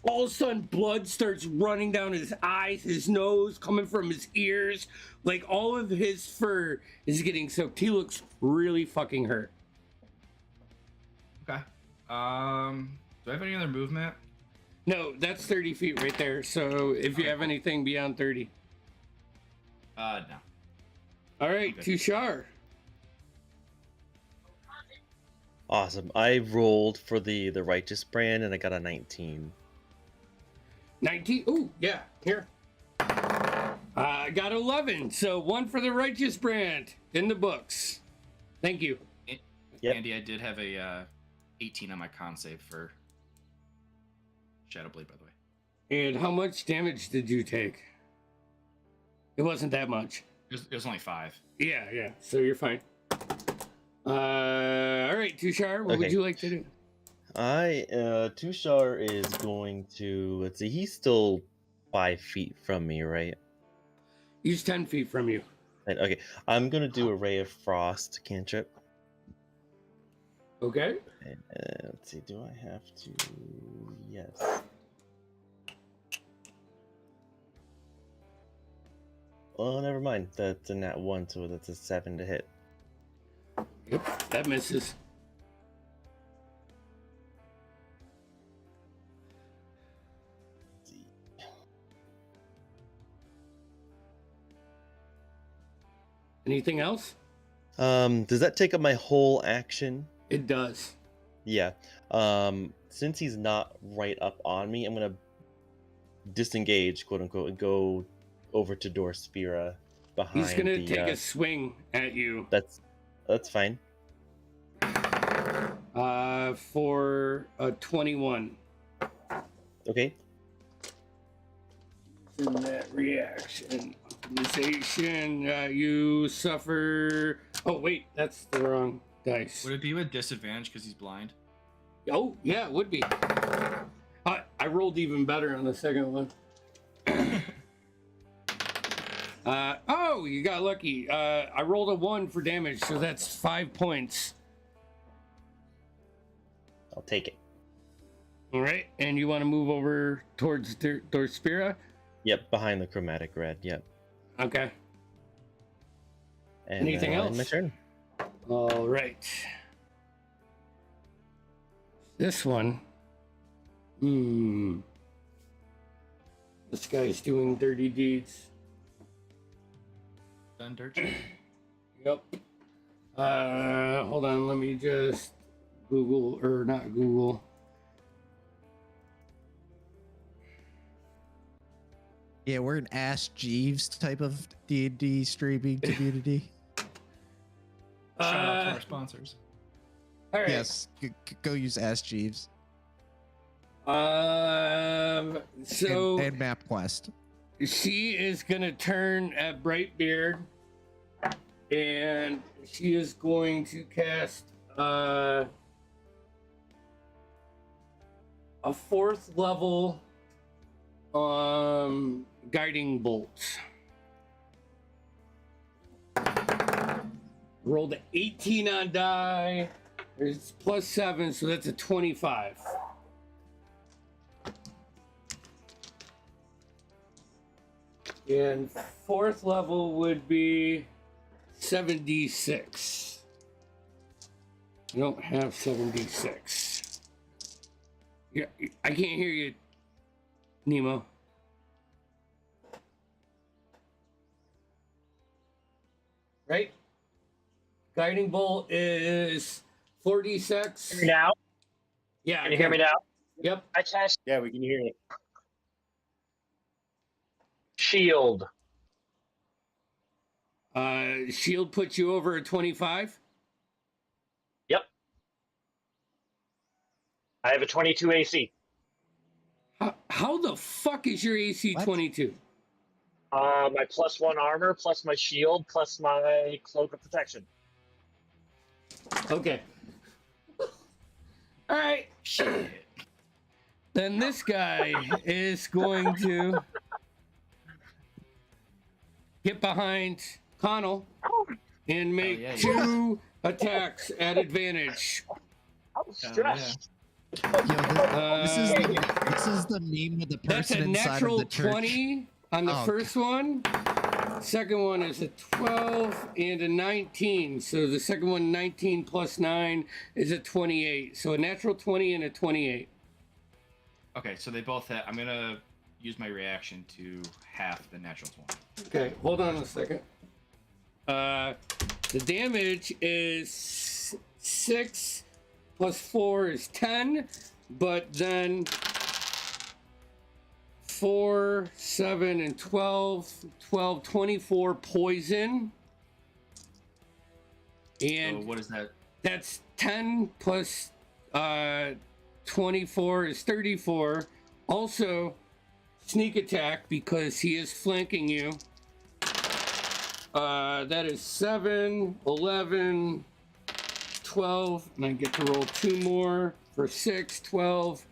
all of a sudden blood starts running down his eyes, his nose, coming from his ears, like all of his fur is getting soaked. He looks really fucking hurt. Okay. Do I have any other movement? No, that's 30 feet right there. So if you have anything beyond 30. No. All right, Okay. Tushar. Awesome. I rolled for the righteous brand and I got a 19. 19. Ooh, yeah, here. I got 11. So one for the righteous brand in the books. Thank you. Yep. Andy, I did have a 18 on my con save for Shadow Blade, by the way. And how much damage did you take? It wasn't that much. It was only 5. Yeah. So you're fine. All right, Tushar, what would Okay. you like to do? Tushar is going to, let's see, he's still 5 feet from me, right? He's 10 feet from you. Right, okay, I'm gonna do a Ray of Frost cantrip. Okay. And, let's see, do I have to? Yes. Oh, never mind. That's a nat 1, so that's a 7 to hit. Yep, that misses. Let's see. Anything else? Does that take up my whole action? It does. Yeah. Since he's not right up on me, I'm gonna disengage, quote unquote, and go over to Dorspira behind. He's gonna take a swing at you. That's fine. For a 21. Okay. In that reaction, optimization, you suffer. Oh wait, that's the wrong dice. Would it be with disadvantage because he's blind? Oh yeah, it would be. I rolled even better on the second one. Oh, you got lucky. I rolled a 1 for damage, so that's 5 points. I'll take it. All right, and you want to move over towards Dorspira? Yep, behind the chromatic red. Yep. Okay. And, Anything else? My turn. All right. This one. This guy's doing dirty deeds. Done dirt. Yep. Hold on, let me just Google, or not Google. Yeah, we're an Ask Jeeves type of D&D streaming community. Shout out to our sponsors. All right. Yes, go use Ask Jeeves. So And MapQuest. she is gonna turn at Brightbeard, and she is going to cast a 4th level guiding bolt. Rolled an 18 on die. It's +7, so that's a 25. And 4th level would be 76. I don't have 76. Yeah, I can't hear you, Nemo. Right? Guiding bolt is 46. Hear me now? Yeah. Can you hear me now? Yep. I cast Yeah, we can hear you. shield. Shield puts you over a 25. Yep. I have a 22 AC. How the fuck is your AC What? 22? My +1 armor, plus my shield, plus my cloak of protection. Okay. All right. Shit. Then this guy is going to get behind Connell and make yeah, yeah. 2 attacks at advantage. I was stressed. Yo, this is the meme with the That's person a inside of natural the church. 20 on the Oh, first one. Second one is a 12 and a 19. So the second one, 19 plus 9, is a 28. So a natural 20 and a 28. Okay, so they both hit. I'm gonna use my reaction to half the natural 20. Okay, hold on a second. The damage is 6 plus 4 is 10, but then 4, 7, and 12, 24 poison. And So what is that? that's 10 plus 24 is 34. Also, sneak attack because he is flanking you. That is 7, 11, 12, and I get to roll 2 more for 6, 12.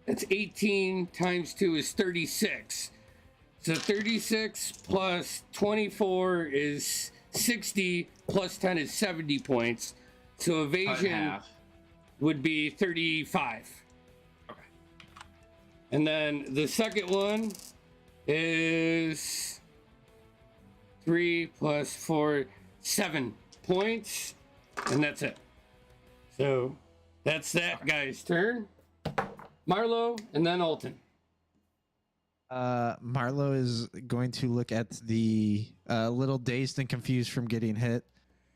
That's 18 times 2 is 36. So 36 plus 24 is 60, plus 10 is 70 points. So Cut in evasion half. would be 35. Okay. And then the second one is 3 plus 4, 7 points. And that's it. So that's that guy's turn. Marlo and then Alton. Marlo is going to look at the little dazed and confused from getting hit.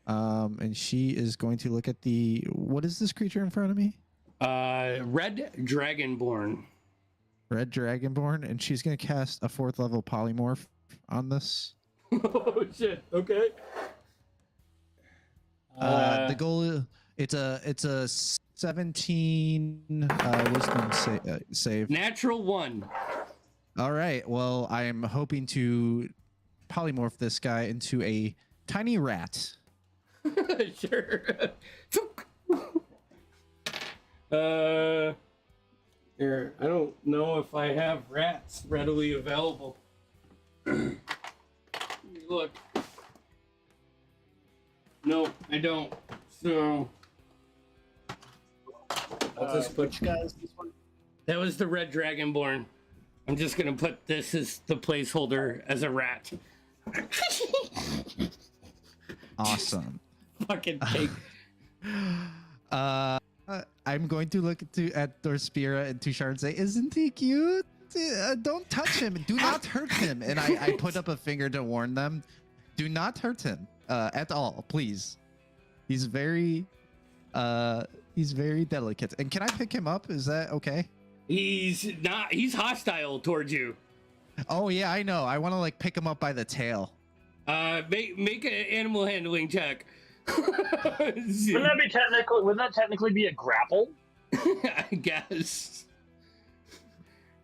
And she is going to look at what is this creature in front of me? Red Dragonborn. Red Dragonborn, and she's going to cast a 4th level polymorph on this. Oh shit! Okay. The goal it's a 17 wisdom save. Natural 1. All right. Well, I am hoping to polymorph this guy into a tiny rat. Sure. Here, I don't know if I have rats readily available. Look. No, I don't. So I'll just put which guy is this one? that was the Red Dragonborn. I'm just gonna put this as the placeholder as a rat. Awesome. Fucking take. I'm going to look at Dorspira and Tushar and say, "Isn't he cute? Don't touch him. Do not hurt him." And I put up a finger to warn them. Do not hurt him at all, please. He's very delicate. And can I pick him up? Is that okay? He's not. He's hostile towards you. Oh yeah, I know. I want to like pick him up by the tail. Make an animal handling check. Wouldn't that technically be a grapple? I guess.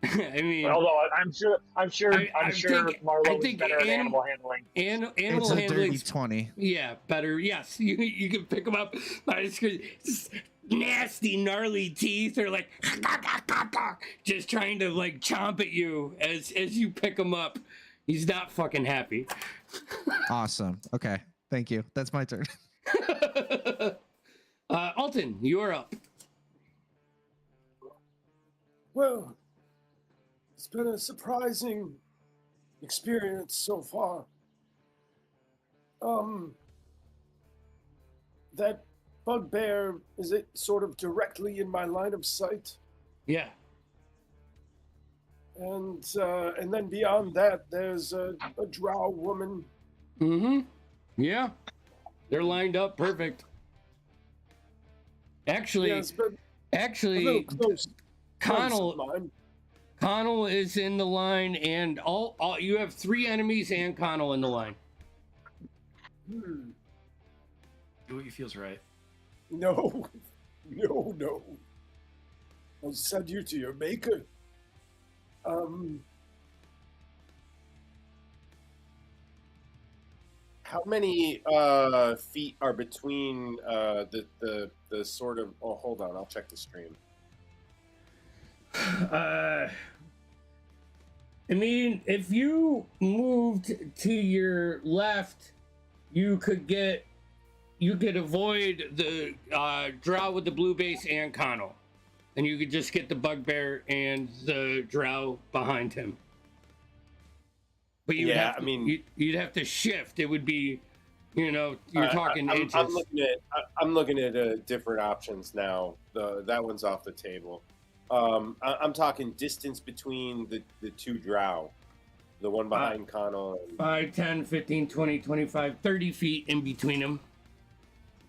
I mean, Although I'm sure Marlo is better at animal handling. Animal It's a dirty handling. 20. Yeah, better. Yes, you can pick him up. Just nasty, gnarly teeth are like just trying to like chomp at you as you pick him up. He's not fucking happy. Awesome. Okay. Thank you. That's my turn. Alton, you're up. Well, it's been a surprising experience so far. That bugbear, is it sort of directly in my line of sight? Yeah. And then beyond that, there's a drow woman. Mm-hmm. Yeah. They're lined up perfect. Actually, Yes, but a little close. Connell is in the line, and all you have 3 enemies and Connell in the line. Do what you feels right. No. I'll send you to your maker. How many feet are between the sort of? Oh, hold on, I'll check the stream. I mean, if you moved to your left, you could avoid the drow with the blue base and Connell, and you could just get the bugbear and the drow behind him. But you'd have to shift. It would be, you're talking inches. I'm looking at different options now. That one's off the table. I'm talking distance between the 2 drow. The one behind Connell. 5, 10, 15, 20, 25, 30 feet in between them.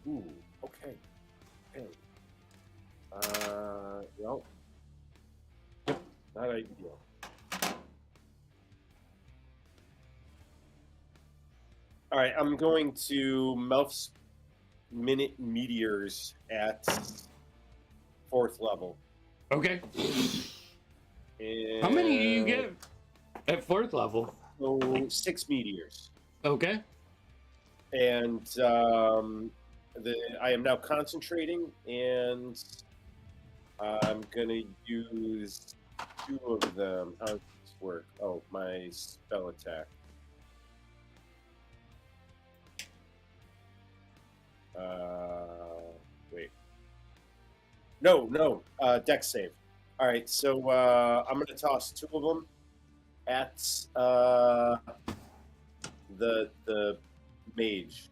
Ooh, okay. Well, not ideal. All right, I'm going to Melf's Minute Meteors at 4th level. Okay. And How many do you get? At 4th level. So 6 meteors. Okay. And I am now concentrating, and I'm gonna use 2 of them. How does this work? Oh, my spell attack. Wait. No. Dex save. All right, so I'm gonna toss 2 of them at the mage.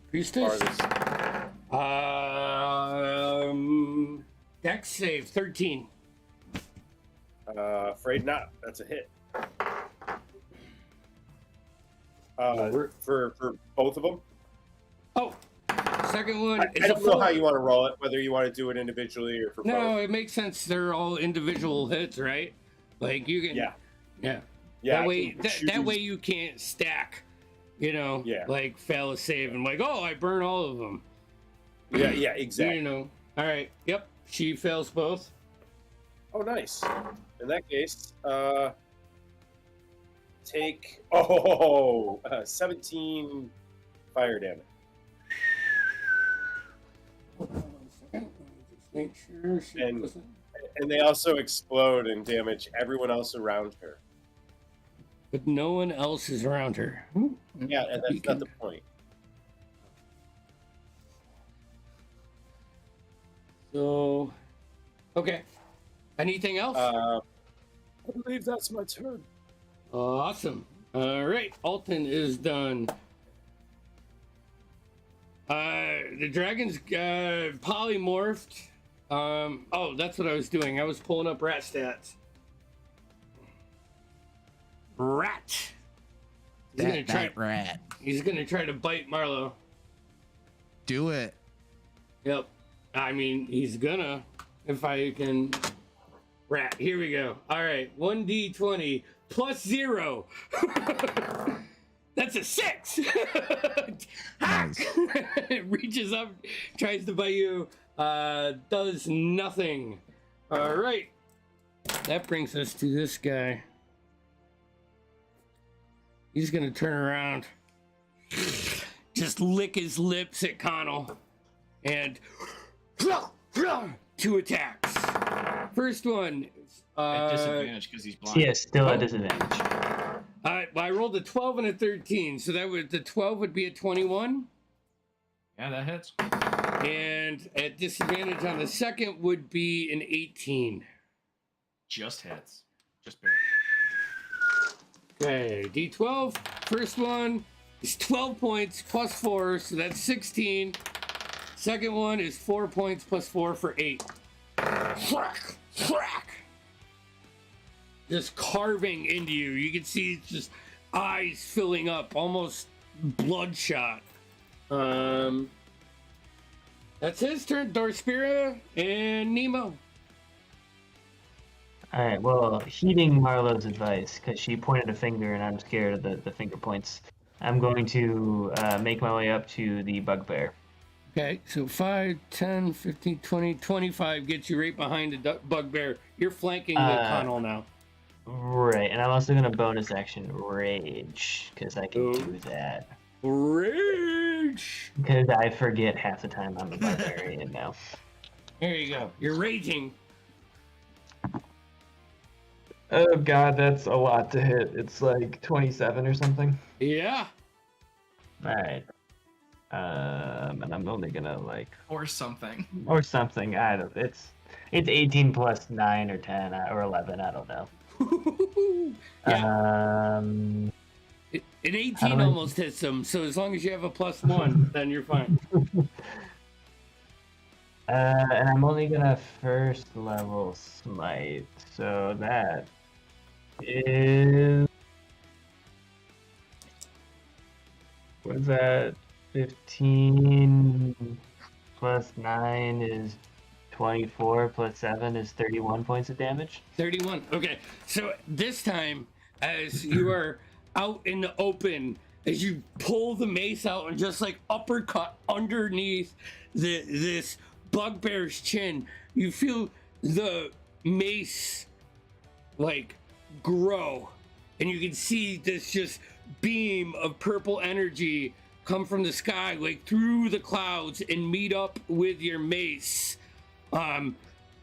Priestess. Farthest. Dex save 13. Afraid not. That's a hit. For both of them. Oh, second one. I don't know how you want to roll it, whether you want to do it individually or for both. No, it makes sense. They're all individual hits, right? Like you can. Yeah. That way, that way you can't stack. Like fail a save and like, oh, I burn all of them. Yeah, exactly. All right. Yep. She fails both. Oh, nice. In that case, take 17 fire damage. Hold on one second. Let me just make sure she doesn't. And they also explode and damage everyone else around her. But no one else is around her. Yeah, and that's not the point. So, okay. Anything else? I believe that's my turn. Awesome. All right, Alton is done. The dragon's polymorphed. Oh, that's what I was doing. I was pulling up rat stats. Rat. Rat. He's gonna try to bite Marlo. Do it. Yep. I mean, he's gonna. If I can. Rat. Here we go. All right. 1d20 plus 0. That's a 6. Nice. It reaches up, tries to bite you. Does nothing. All right. That brings us to this guy. He's gonna turn around, just lick his lips at Connell, and 2 attacks. First one. At disadvantage because he's blind. Yeah, still at disadvantage. Well, I rolled a 12 and a 13, so the 12 would be a 21. Yeah, that hits. And at disadvantage on the second would be an 18. Just hits. Just barely. Okay, D12. First one is 12 points plus 4, so that's 16. Second one is 4 points plus 4 for 8. Crack, crack. Just carving into you. You can see it's just eyes filling up, almost bloodshot. That's his turn. Dorspira and Nemo. All right. Well, heeding Marlo's advice, because she pointed a finger and I'm scared of the finger points, I'm going to make my way up to the bugbear. Okay, so 5, 10, 15, 20, 25 gets you right behind the bugbear. You're flanking the Connell now. Right, and I'm also going to bonus action rage, because I can do that. Rage! Because I forget half the time I'm a barbarian now. There you go. You're raging. Oh god, that's a lot to hit. It's like 27 or something. Yeah. Alright. And I'm only gonna like... Or something. Or something, I don't... It's 18 plus 9 or 10 or 11, I don't know. Yeah. An 18 almost hits him, so as long as you have a +1, then you're fine. And I'm only gonna first level smite, so that is... What's that? 15 plus 9 is 24 plus 7 is 31 points of damage. 31. Okay. So this time, as you are out in the open, as you pull the mace out and just like uppercut underneath this bugbear's chin, you feel the mace like grow and you can see this just beam of purple energy come from the sky, like through the clouds, and meet up with your mace,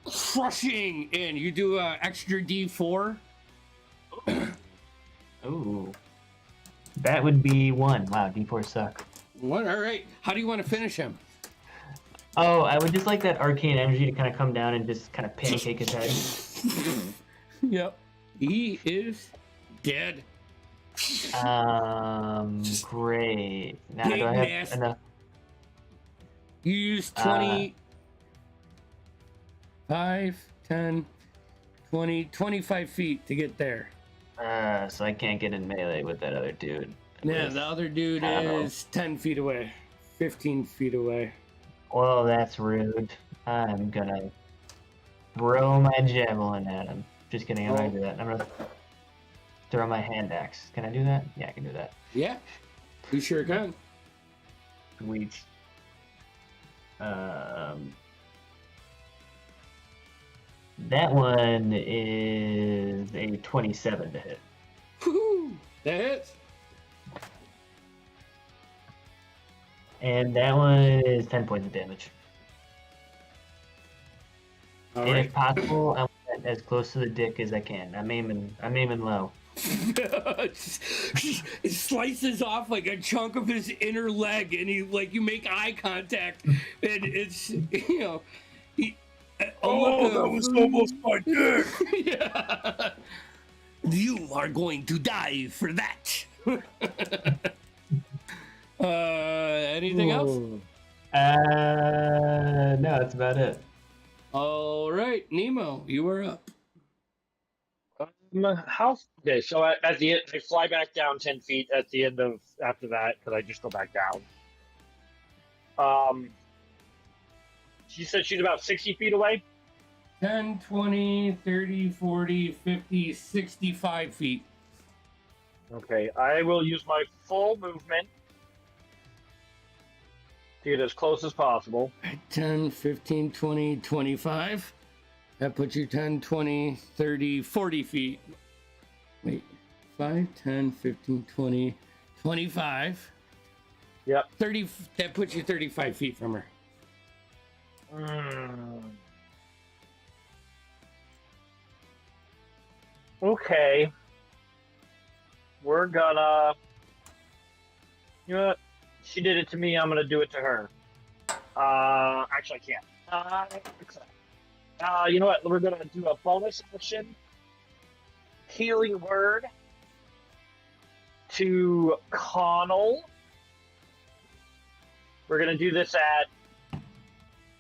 crushing in. You do a extra D4. Ooh. That would be 1. Wow, D4 suck. What? All right. How do you want to finish him? Oh, I would just like that arcane energy to kind of come down and just kind of pancake his head. Yep. He is dead. Great. Now Big do I have nasty. enough? You use 20, 5, 10, 20, 25 feet to get there. So I can't get in melee with that other dude. Yeah, the other dude is 10 feet away, 15 feet away. Well, that's rude. I'm gonna throw my javelin at him. Just kidding, I'm not gonna do that. I'm gonna throw my hand axe. Can I do that? Yeah, I can do that. Yeah, you sure can. Sweet. That one is a 27 to hit. Woohoo! That hits. And that one is 10 points of damage. All And right. if possible, I want that as close to the dick as I can. I'm aiming low. It slices off like a chunk of his inner leg, and you make eye contact, and it's That was almost my dick. Yeah. You are going to die for that. Anything else? No, that's about it. All right, Nemo, you are up. Okay, so at the end, I fly back down 10 feet at the end of after that because I just go back down. She said she's about 60 feet away. 10, 20, 30, 40, 50, 65 feet. Okay, I will use my full movement to get as close as possible. 10, 15, 20, 25. That puts you 10, 20, 30, 40 feet. Wait, 5, 10, 15, 20, 25. Yep. 30. That puts you 35 feet from her. Okay. We're gonna. You know what? She did it to me. I'm gonna do it to her. Actually, I can't. You know what? We're gonna do a bonus action. Healing word to Connell. We're gonna do this at.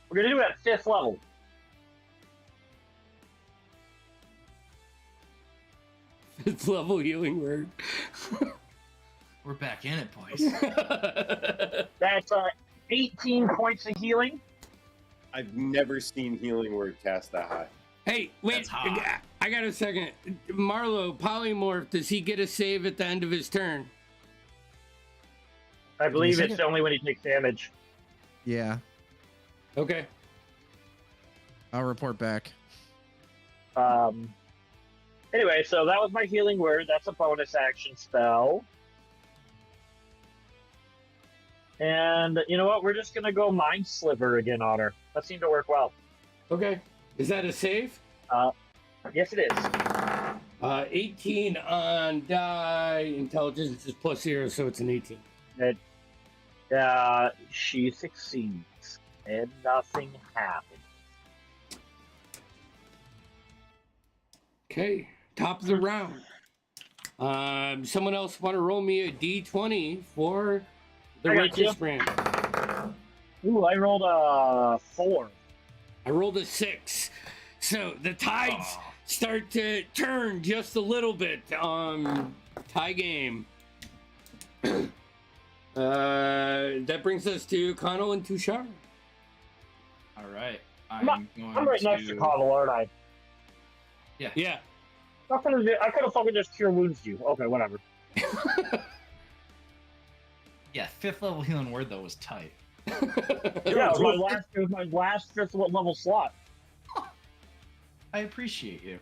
We're gonna do it at 5th level. It's level healing word. We're back in it, boys. That's 18 points of healing. I've never seen healing word cast that high. Hey, wait. That's hot. I got a second. Marlo, polymorph, does he get a save at the end of his turn? I believe see it's it? only when he takes damage. Yeah, Okay. I'll report back. Anyway, so that was my healing word. That's a bonus action spell. And you know what? We're just gonna go Mind Sliver again on her. That seemed to work well. Okay. Is that a save? Yes, it is. 18 on die. Intelligence is +0, so it's an 18. She succeeds, and nothing happens. Okay. Top of the round. Someone else want to roll me a D20 for the I got Righteous you. Brand? Ooh, I rolled a 4. I rolled a 6. So the tides start to turn just a little bit. Tie game. That brings us to Connell and Tushar. All right. I'm going right next to Connell, aren't I? Yeah. I could have fucking just cure wounds you. Okay, whatever. Yeah, 5th level healing word though was tight. Yeah, it was my last 5th level slot. I appreciate you.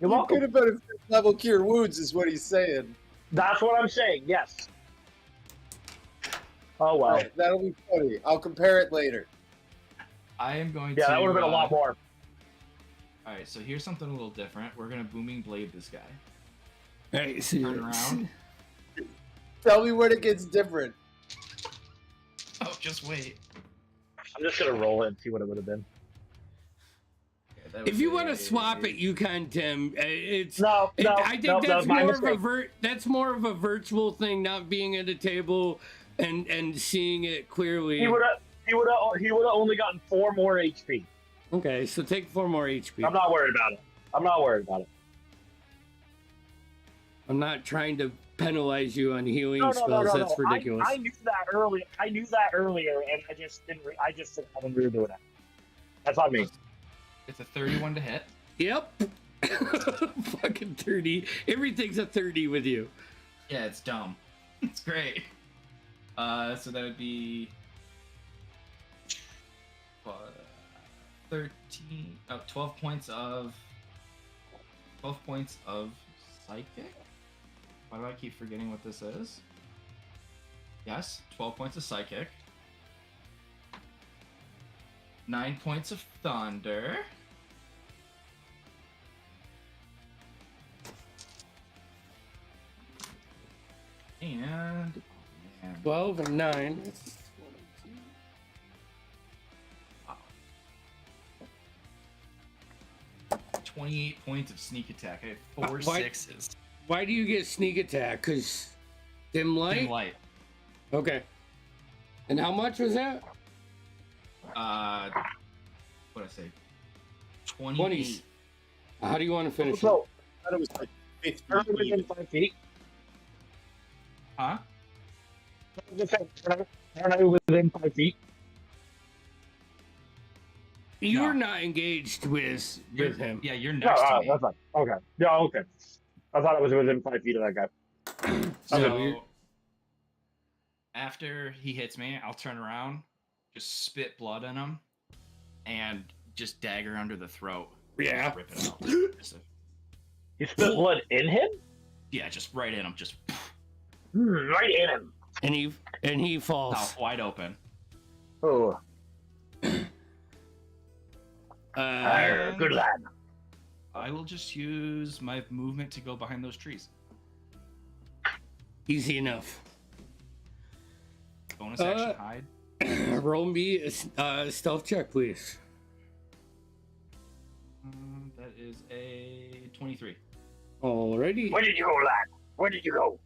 You're You welcome. could have been a fifth level cure wounds, is what he's saying. That's what I'm saying. Yes. Oh well. Alright, that'll be funny. I'll compare it later. I am going Yeah, to. that would have been a lot more. All right, so here's something a little different. We're gonna booming blade this guy. Hey, see, Turn around. Tell me when it gets different. Oh, just wait. I'm just gonna roll it and see what it would have been. Okay, that If was you want to a- swap it, you can, Tim. It's No, no, I think no, that that's was my more of a mistake. that's more of a virtual thing, not being at a table and seeing it clearly. He would have only gotten 4 more HP. Okay, so take 4 more HP. I'm not worried about it. I'm not worried about it. I'm not trying to penalize you on healing No, spells. That's ridiculous. I knew that earlier. I knew that earlier, and I just didn't. I just haven't really doing it. That's on me. It's a 31 to hit. Yep. Fucking 30. Everything's a 30 with you. Yeah, it's dumb. It's great. So that would be 12 points of psychic. Why do I keep forgetting what this is? Yes, 12 points of psychic. 9 points of thunder. And 12 and 9. wow. 28 points of sneak attack. I have 4 Why- sixes. Why do you get sneak attack? Because dim light? Dim light. Okay. And how much was that? What'd I say? 28. 20s. How do you want to finish it? So, I thought it was like 50. are we within 5 feet? Huh? Aren't I within 5 feet? You No. are not engaged with him. Yeah, you're No, next to me. that's fine. Okay. Yeah, okay. I thought I was within 5 feet of that guy. So after he hits me, I'll turn around, just spit blood in him, and just dagger under the throat. Yeah. Just rip it out. Just You spit blood in him? yeah, just right in him, just Right in him. And he falls. mouth wide open. Oh, Uh, good lad. I will just use my movement to go behind those trees. easy enough. Bonus action Uh, hide. Roll me a stealth check, please. That is a 23. Alrighty. Where did you go, lad? Where did you go?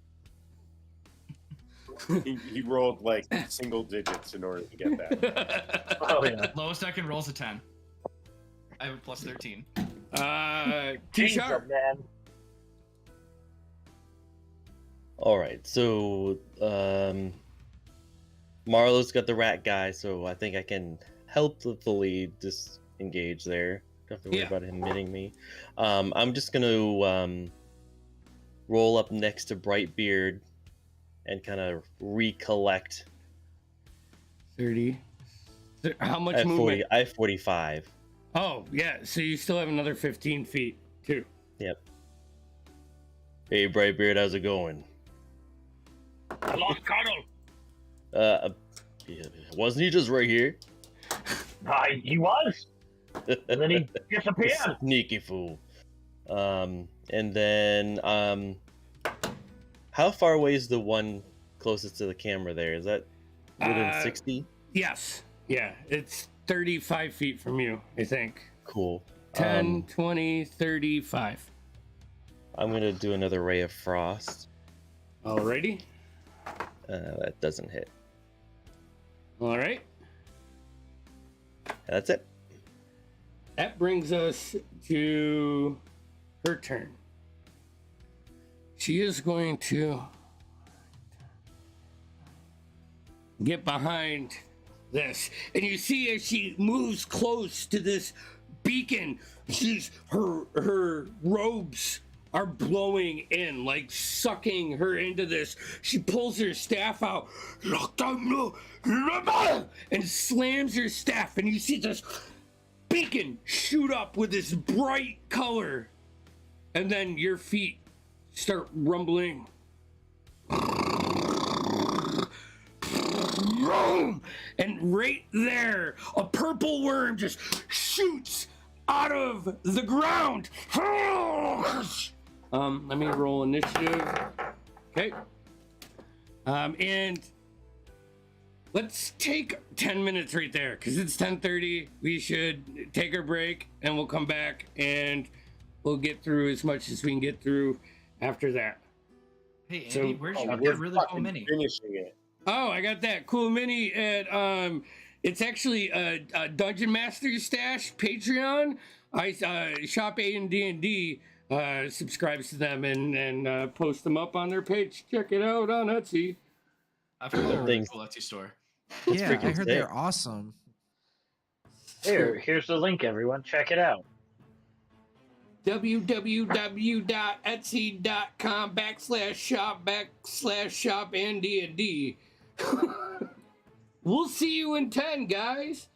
He rolled like single digits in order to get that. Oh, yeah. Lowest I can roll is a 10. I have a plus 13. Too Jesus, sharp. man. All right, so Marlo's got the rat guy, so I think I can helpfully disengage there. Don't have to worry Yeah. about him hitting me. I'm just gonna roll up next to Brightbeard and kind of recollect. 30. How much I have movement? 40. I have 45. Oh, yeah. So you still have another 15 feet, too. Yep. Hey, Brightbeard, how's it going? I lost Connell. Yeah, wasn't he just right here? He was. And then he disappeared. Sneaky fool. And then, how far away is the one closest to the camera there? Is that within 60? Yes. Yeah. It's 35 feet from you, I think. Cool. 10, 20, 35. I'm gonna do another Ray of Frost. Alrighty. That doesn't hit. All right. That's it. That brings us to her turn. She is going to get behind this. And you see as she moves close to this beacon, her robes are blowing in, like sucking her into this. She pulls her staff out and slams her staff, and you see this beacon shoot up with this bright color and then your feet start rumbling. And right there, a purple worm just shoots out of the ground. Let me roll initiative. Okay. And let's take 10 minutes right there because it's 10:30. We should take a break and we'll come back and we'll get through as much as we can get through after that. Hey, Andy, So- where'd you Oh, get we're that really cool fucking mini? finishing it. Oh, I got that cool mini at it's actually a Dungeon Master stash Patreon. I shop A&D subscribes to them and post them up on their page. Check it out on Etsy. I've heard they're a really Thanks. cool Etsy store. Yeah, I freaking heard sick. they're awesome. Here's the link, everyone. Check it out. www.etsy.com/shop and D&D. We'll see you in 10, guys.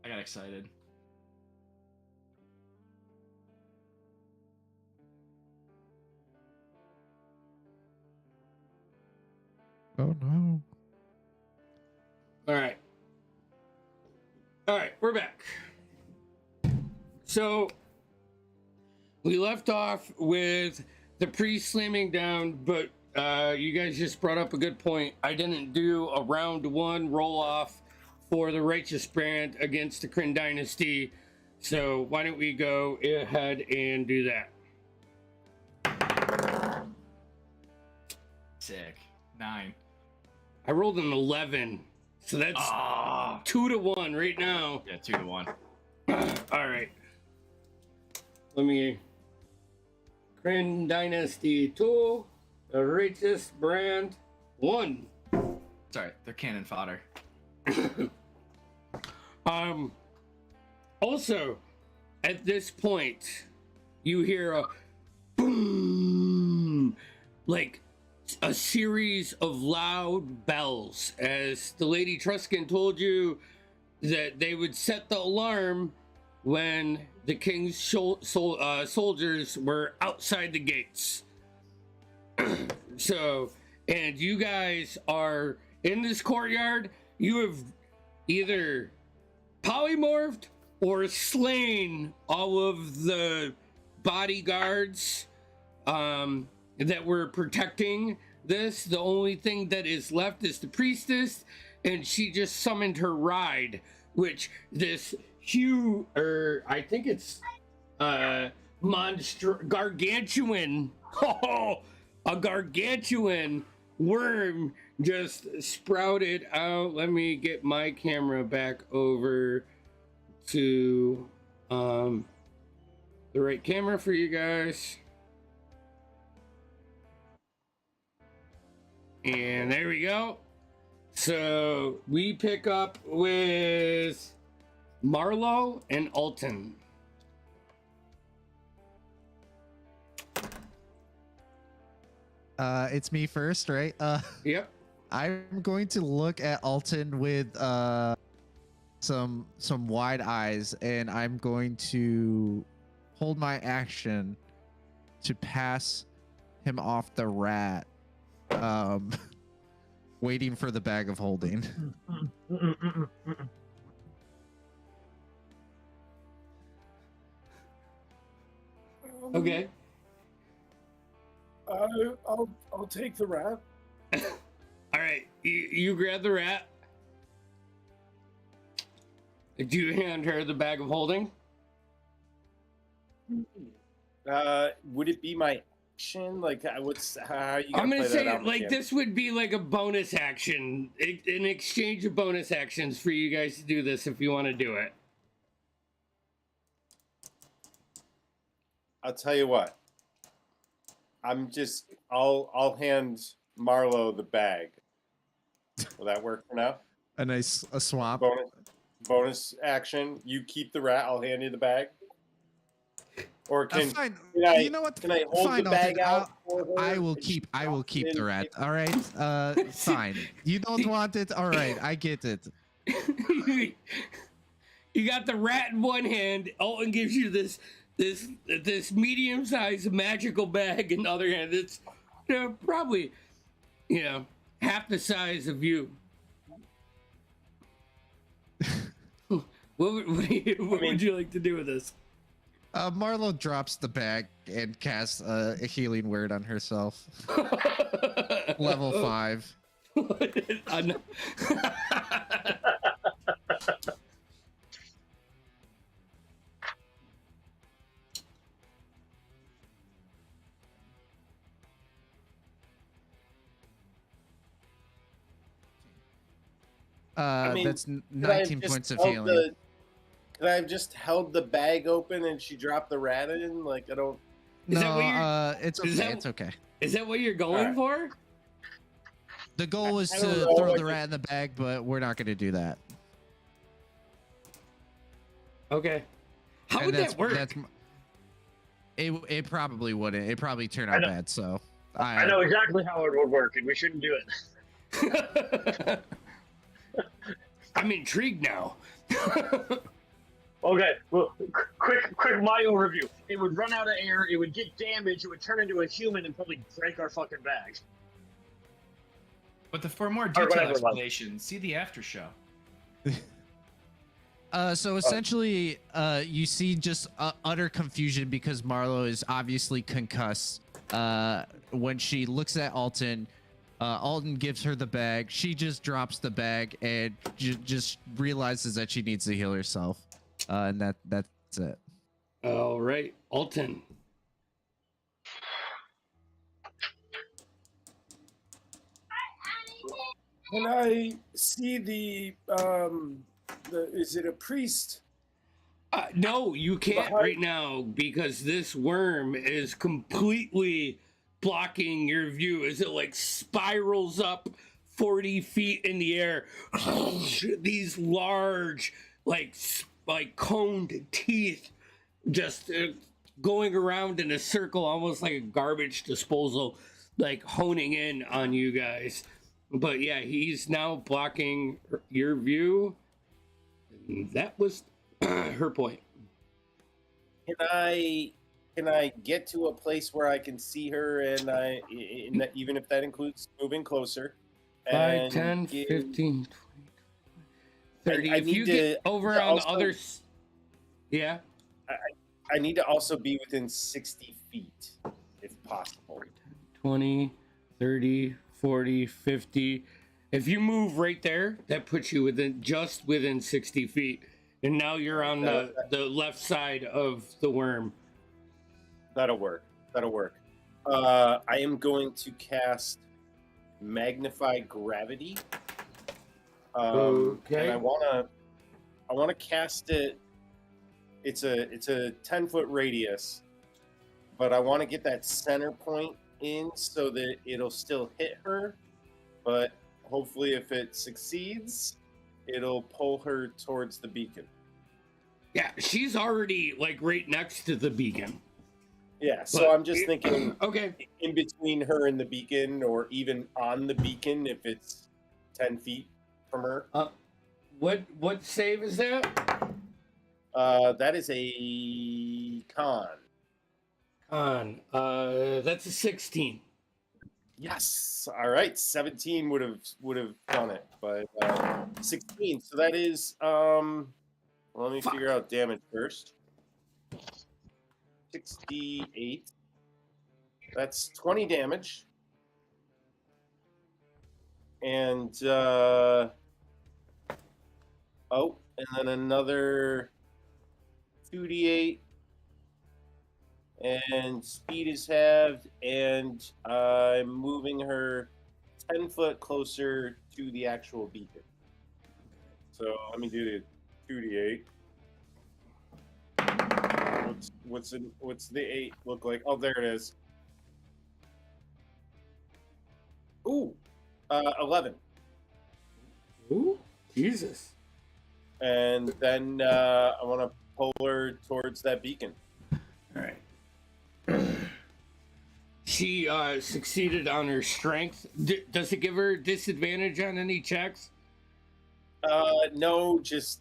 I got excited. Oh no. All right. All right, we're back. So we left off with the priest slamming down, but you guys just brought up a good point. I didn't do a round one roll off for the Righteous Brand against the Kryn Dynasty. So why don't we go ahead and do that? Sick. 9. I rolled an 11. So that's 2-1 right now. Yeah, 2-1. All right. Let me. Kryn Dynasty 2, the Righteous Brand 1. Sorry, they're cannon fodder. Also, at this point, you hear a boom, like a series of loud bells, as the Lady Truscan told you that they would set the alarm when the king's soldiers were outside the gates. So, and you guys are in this courtyard. You have either polymorphed or slain all of the bodyguards that were protecting this. The only thing that is left is the priestess, and she just summoned her ride, which this I think it's gargantuan, a gargantuan worm just sprouted out. Let me get my camera back over to the right camera for you guys. And there we go. So we pick up with Marlowe and Alton. It's me first, right? Yep. I'm going to look at Alton with some wide eyes, and I'm going to hold my action to pass him off the rat, waiting for the bag of holding. Okay. I'll take the rat. All right. You grab the rat. Do you hand her the bag of holding? Would it be my action? Like, how you? I'm gonna say out, like Jim? this would be like a bonus action, an exchange of bonus actions for you guys to do this if you want to do it. I'll tell you what. I'll hand Marlowe the bag. Will that work for now? A swap. Bonus action. You keep the rat. I'll hand you the bag. Or Fine. You know what? Can I hold Fine, the bag out? For her I will and keep. she I will drops keep it the in? rat. All right. Fine. You don't want it. All right. I get it. You got the rat in one hand. Alton gives you this medium-sized magical bag in the other hand. It's probably half the size of you. What would you like to do with this? Marlo drops the bag and casts a healing word on herself. Level 5. That's 19 points of healing. Could I have just held the bag open and she dropped the rat in? Like, I don't. Is that what No, it's okay. is that- It's okay. Is that what you're going for? The goal was I to don't know, throw I the rat in the bag, but we're not going to do that. Okay. How And would that's- that work? That's, it probably wouldn't. It probably turned out bad. So I know exactly how it would work, and we shouldn't do it. I'm intrigued now. Okay, well, quick my overview. It would run out of air, it would get damaged, it would turn into a human and probably break our fucking bag. But for more whatever detailed it was. explanation, see the after show. So essentially, you see just utter confusion because Marlo is obviously concussed. When she looks at Alton, Alton gives her the bag. She just drops the bag and just realizes that she needs to heal herself. And that's it. All right, Alton. Can I see the is it a priest? No, you can't Behind- right now because this worm is completely blocking your view as it like spirals up 40 feet in the air. These large, like coned teeth just going around in a circle, almost like a garbage disposal, like honing in on you guys. But yeah, he's now blocking your view. That was her point. Can I get to a place where I can see her, and even if that includes moving closer? 5, and 10, give- 15, 20, 30. I If need you to- get over to on the also- other... Yeah? I need to also be within 60 feet, if possible. 20, 30, 40, 50. If you move right there, that puts you just within 60 feet. And now you're on the left side of the worm. That'll work. I am going to cast Magnify Gravity. Okay. And I wanna cast it. It's a 10-foot radius, but I want to get that center point in so that it'll still hit her, but hopefully if it succeeds, it'll pull her towards the beacon. Yeah, she's already like right next to the beacon. Yeah, so But- I'm just thinking Okay. in between her and the beacon, or even on the beacon if it's 10 feet from her. What save is that? That is a con. That's a 16. Yes. All right. 17 would have done it, but 16. So that is let me figure out damage first. 68. That's 20 damage. And and then another 2d8. And speed is halved, and I'm moving her 10 foot closer to the actual beacon. So let me do the 2d8. What's the 8 look like? Oh, there it is. Ooh, 11. Ooh, Jesus. And then I want to pull her towards that beacon. All right. She succeeded on her strength. Does it give her disadvantage on any checks? No, just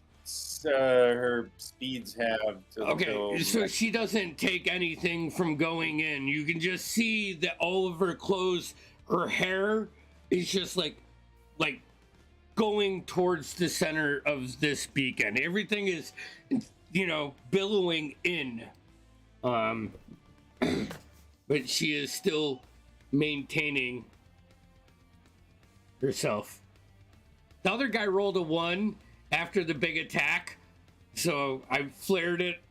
her speed's halved. Okay, so she doesn't take anything from going in. You can just see that all of her clothes, her hair is just like going towards the center of this beacon. Everything is, billowing in. But she is still maintaining herself. The other guy rolled a 1 after the big attack, so I flared it,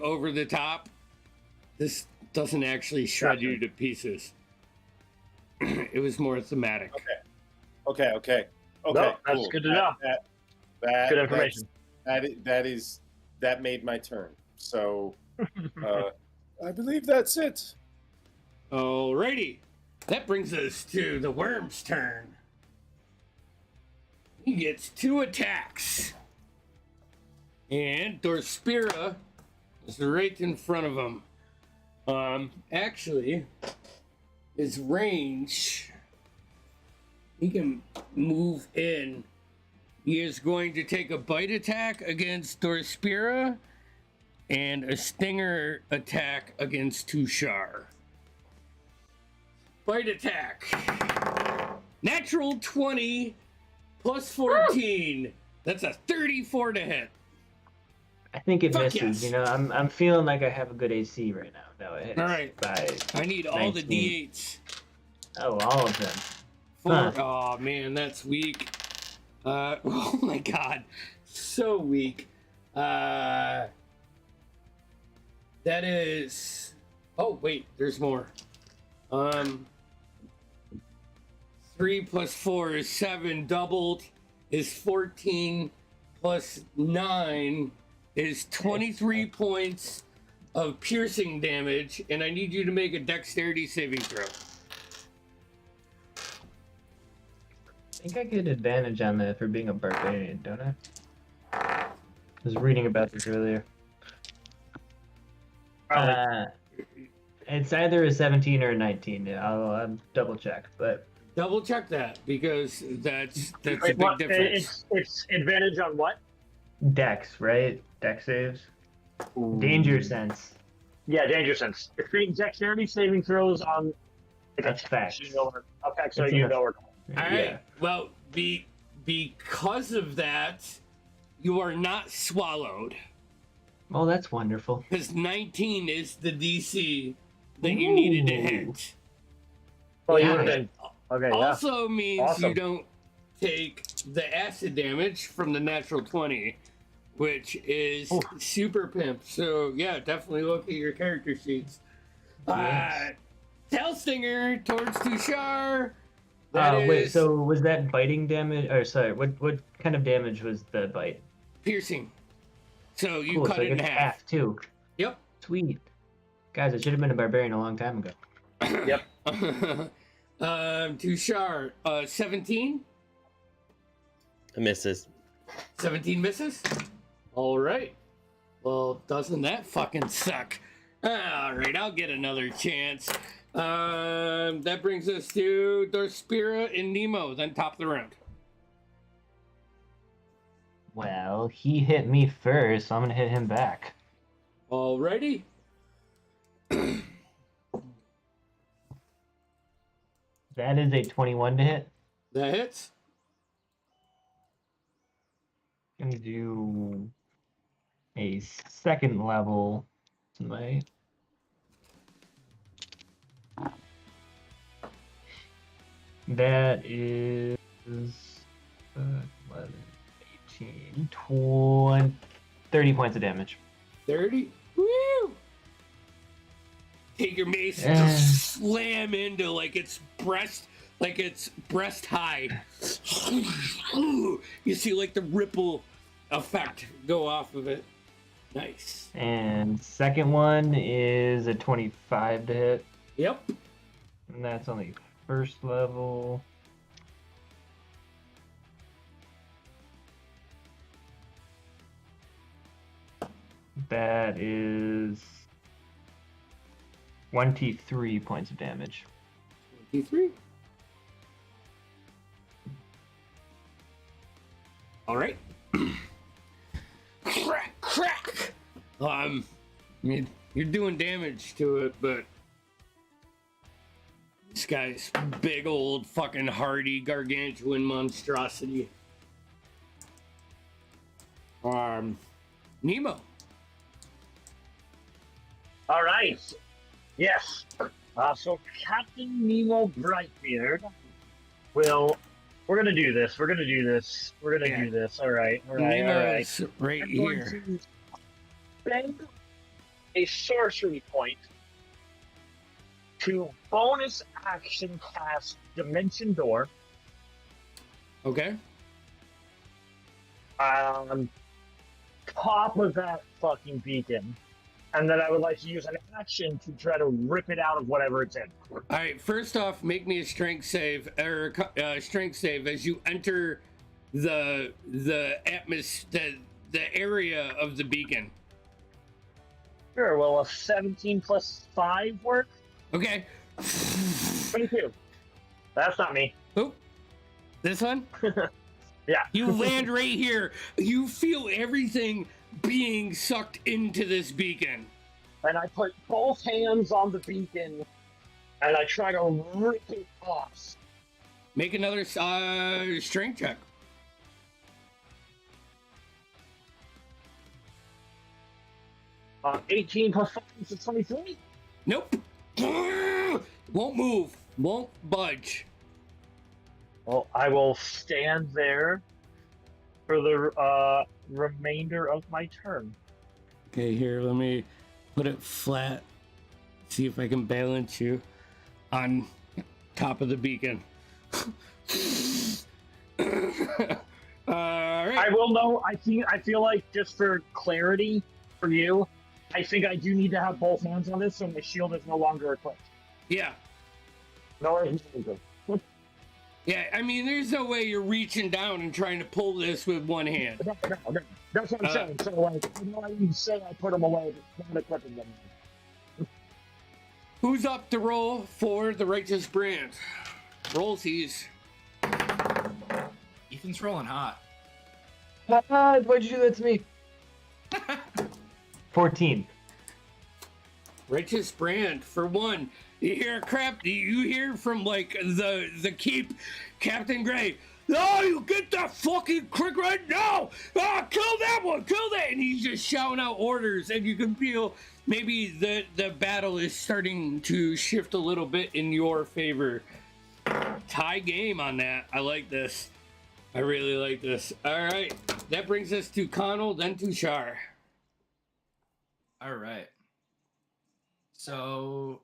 over the top. This doesn't actually shred you to pieces. It was more thematic. Okay. No, that's Cool. good to know. That, Good information. That made my turn. So, I believe that's it. Alrighty. That brings us to the worm's turn. He gets 2 attacks. And Dorspira is right in front of him. Actually, his range, he can move in He is going to take a bite attack against Dorspira and a stinger attack against Tushar. Bite attack. Natural 20 plus 14. That's a 34 to hit. I think it Fuck misses. yes. You know, I'm feeling like I have a good AC right now. No, it hits All right. by I need all the 19. D8s. Oh, all of them. Four. Huh. Oh man, that's weak. Oh my god, so weak. That is. Oh wait, there's more. 3 plus 4 is 7. Doubled is 14. Plus 9 is 23 points of piercing damage, and I need you to make a dexterity saving throw. I think I get advantage on that for being a barbarian, don't I? I was reading about this earlier. It's either a 17 or a 19. Yeah, I'll double check, but Double check that because that's a Wait, big what? difference. It's advantage on what? Dex, right? Dex saves. Danger sense. Yeah, danger sense. If being dexterity saving throws on That's facts. you know, effects It's are you enough. know. All right. Well, because of that, you are not swallowed. Oh, that's wonderful. Because 19 is the DC that you needed to hit. Well, you Yeah. would have been okay. Yeah. Also means Awesome. you don't take the acid damage from the natural 20, which is super pimp. So yeah, definitely look at your character sheets. Yes. Tail stinger towards Tushar. Wait, so was that biting damage? Or sorry, what kind of damage was the bite? piercing. So you Cool, cut so I it in get half. too. Yep. Sweet. Guys, I should have been a barbarian a long time ago. Yep. Tushar, 17. It misses. 17 misses. All right. Well, doesn't that fucking suck? All right, I'll get another chance. That brings us to Dorspira and Nemo, then top of the round. Well, he hit me first, so I'm gonna hit him back. Alrighty. That is a 21 to hit. That hits. Gonna do a second level tonight. That is 11, 18, 20, 30 points of damage. 30. Woo! Take your mace and Yeah. just slam into like it's breast high. You see like the ripple effect go off of it. Nice. And second one is a 25 to hit. Yep. And that's only first level. That is 23 points of damage. 23. All right. Crack, crack. You're doing damage to it, but this guy's big old fucking hardy gargantuan monstrosity. Nemo. All right. Yes. So Captain Nemo Brightbeard will. We're gonna do this. We're gonna do this. We're gonna Yeah. do this. All right. All right. All right. Nemo's right I'm going here. to spend a sorcery point to bonus action cast Dimension Door Okay. on top of that fucking beacon. And then I would like to use an action to try to rip it out of whatever it's in. All right. First off, make me a strength save or strength save as you enter the atmosphere, the area of the beacon. Sure, will a 17 plus 5 work? Okay. 22. That's not me. Oh, this one. Yeah. You land right here. You feel everything being sucked into this beacon. And I put both hands on the beacon, and I try to rip it off. Make another strength check. 18 plus 5 is 23. Nope. Won't move. Won't budge. Well, I will stand there for the remainder of my turn. Okay, here, let me put it flat. See if I can balance you on top of the beacon. Alright. I will know. I feel like, just for clarity for you, I think I do need to have both hands on this, so my shield is no longer equipped. Yeah. No, Yeah, I mean, there's no way you're reaching down and trying to pull this with one hand. no. That's what I'm saying. So, like, I know I didn't say I put them away, but not equipping them. Who's up to roll for the Righteous Brand? Rollsies. Ethan's rolling hot. Why'd you do that to me? 14. Righteous Brand, for one. You hear crap? You hear from like the keep, Captain Gray. Oh, you get that fucking crick right now! Ah, kill that one, kill that! And he's just shouting out orders, and you can feel maybe the battle is starting to shift a little bit in your favor. Tie game on that. I like this. I really like this. All right, that brings us to Connell, then to Shar. All right. So,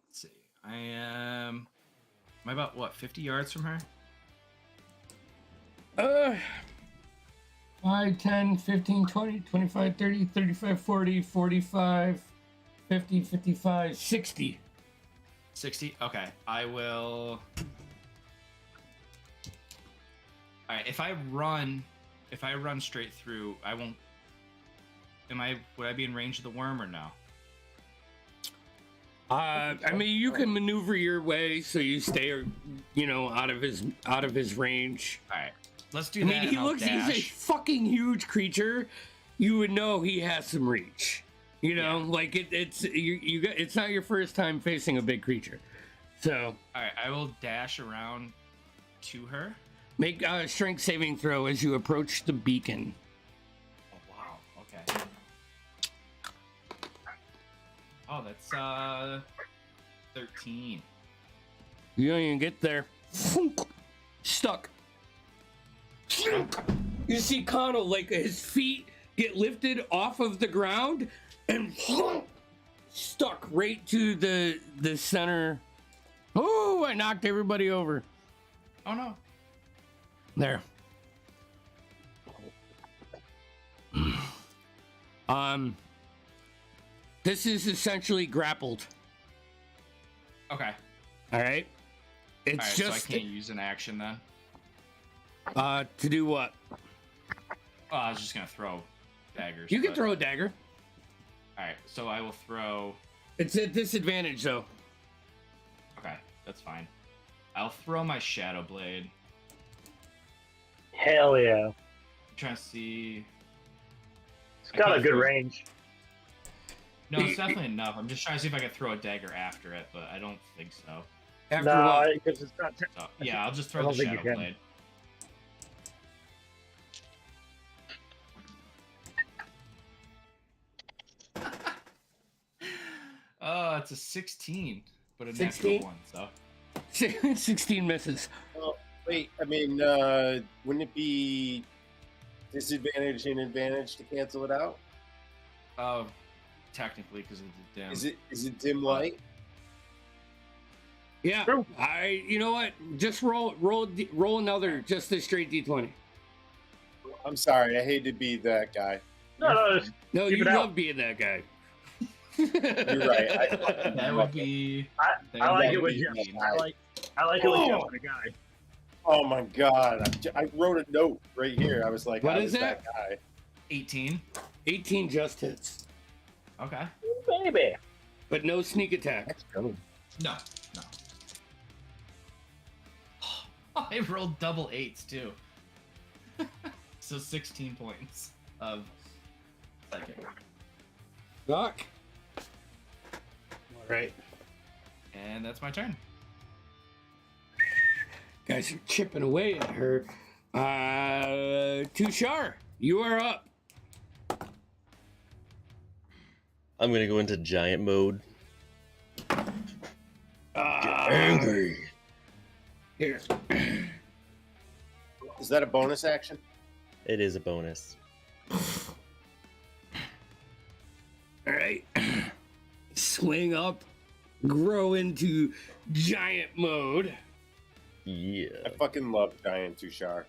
let's see. Am I about, what, 50 yards from her? 5, 10, 15, 20, 25, 30, 35, 40, 45, 50, 55, 60. 60? Okay. I will... Alright, if I run straight through, I won't... Would I be in range of the worm or no? I mean, you can maneuver your way so you stay, out of his range. Alright. Let's do I that. mean, he's a fucking huge creature. You would know he has some reach. Like it's not your first time facing a big creature. So, all right, I will dash around to her. Make a strength saving throw as you approach the beacon. Oh wow. Okay. Oh, that's 13. You don't even get there. Stuck. You see Connell, like his feet get lifted off of the ground and stuck right to the center. Oh, I knocked everybody over. Oh no. There. This is essentially grappled. Okay. All right. It's All right, just so I can't use an action then. To do what? Oh, I was just gonna throw daggers. You can throw a dagger. All right, so I will throw. It's a disadvantage though. Okay, that's fine. I'll throw my Shadow Blade. Hell yeah. I'm trying to see. It's got a good range. No, it's definitely enough. I'm just trying to see if I can throw a dagger after it, but I don't think so. After No, what? because it's not. So, yeah, I'll just throw I the don't think you Shadow can. Blade. It's a 16, but a 16? natural one, so. 16 misses. Well, wait, I mean, wouldn't it be disadvantage and advantage to cancel it out? Oh, technically, because of the dim. Is it dim light? Yeah. True. You know what? Just roll another, just a straight D20. I'm sorry, I hate to be that guy. No, just No, keep you it love out. being that guy. You're right. That would be. I like would it with be Jeff. mean. I like it with Jeff and a guy. Oh my god! I wrote a note right here. I was like, What I is was that? that guy. 18. 18 just hits, Okay. Baby. but no sneak attack. That's cool. No. I rolled double 8s too. So 16 points of psychic. Doc. All right. And that's my turn. Guys are chipping away at her. Tushar, you are up. I'm gonna go into giant mode. Angry. Here. Is that a bonus action? It is a bonus. All right. Swing up, grow into giant mode. Yeah. I fucking love Giant Tushar.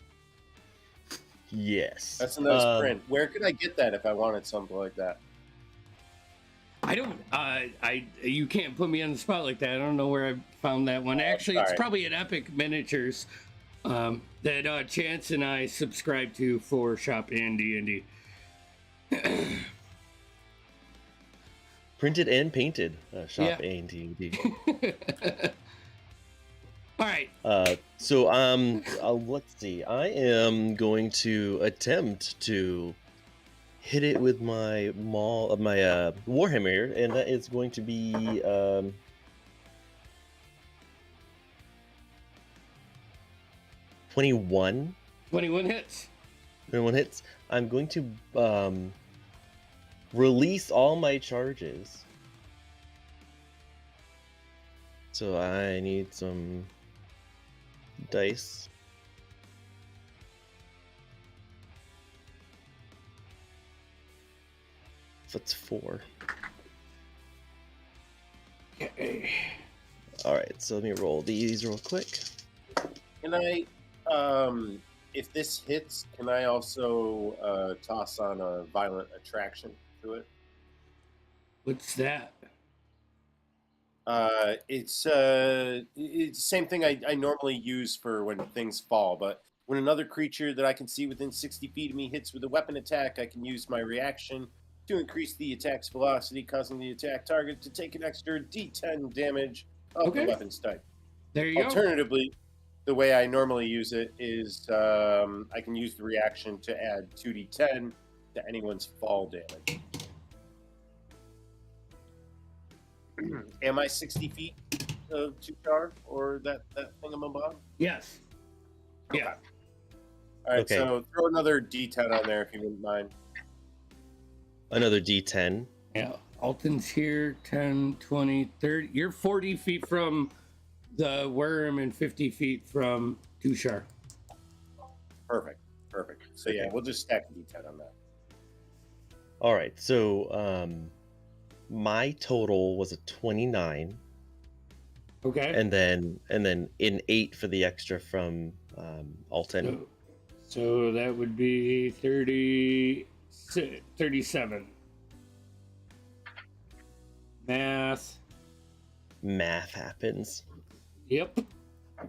Yes. That's a nice print. Where could I get that if I wanted something like that? I don't. You can't put me on the spot like that. I don't know where I found that one. Actually, it's sorry. probably at Epic Miniatures that Chance and I subscribe to for Shop and D&D. Printed and painted. Shop Yeah. A&D. All right. So let's see. I am going to attempt to hit it with my Warhammer, and that is going to be 21. 21 hits. 21 hits. I'm going to release all my charges. So I need some dice. That's 4. Okay. All right, so let me roll these real quick. Can I, if this hits, can I also toss on a violent attraction to it? What's that? It's the same thing I normally use for when things fall, but when another creature that I can see within 60 feet of me hits with a weapon attack, I can use my reaction to increase the attack's velocity, causing the attack target to take an extra D10 damage of Okay. the weapon's type. There you go. Alternatively, the way I normally use it is I can use the reaction to add 2d10 to anyone's fall damage. Am I 60 feet of Tushar or that thingamabob? Yes. Yeah. Okay. All right, Okay. so throw another d10 on there if you wouldn't mind. Another D10. Yeah. Alton's here, 10, 20, 30. You're 40 feet from the worm and 50 feet from Tushar. Perfect. So yeah, we'll just stack a d10 on that. All right, so my total was a 29, Okay. and then an 8 for the extra from Alton. So that would be 37. Math. Math happens. Yep.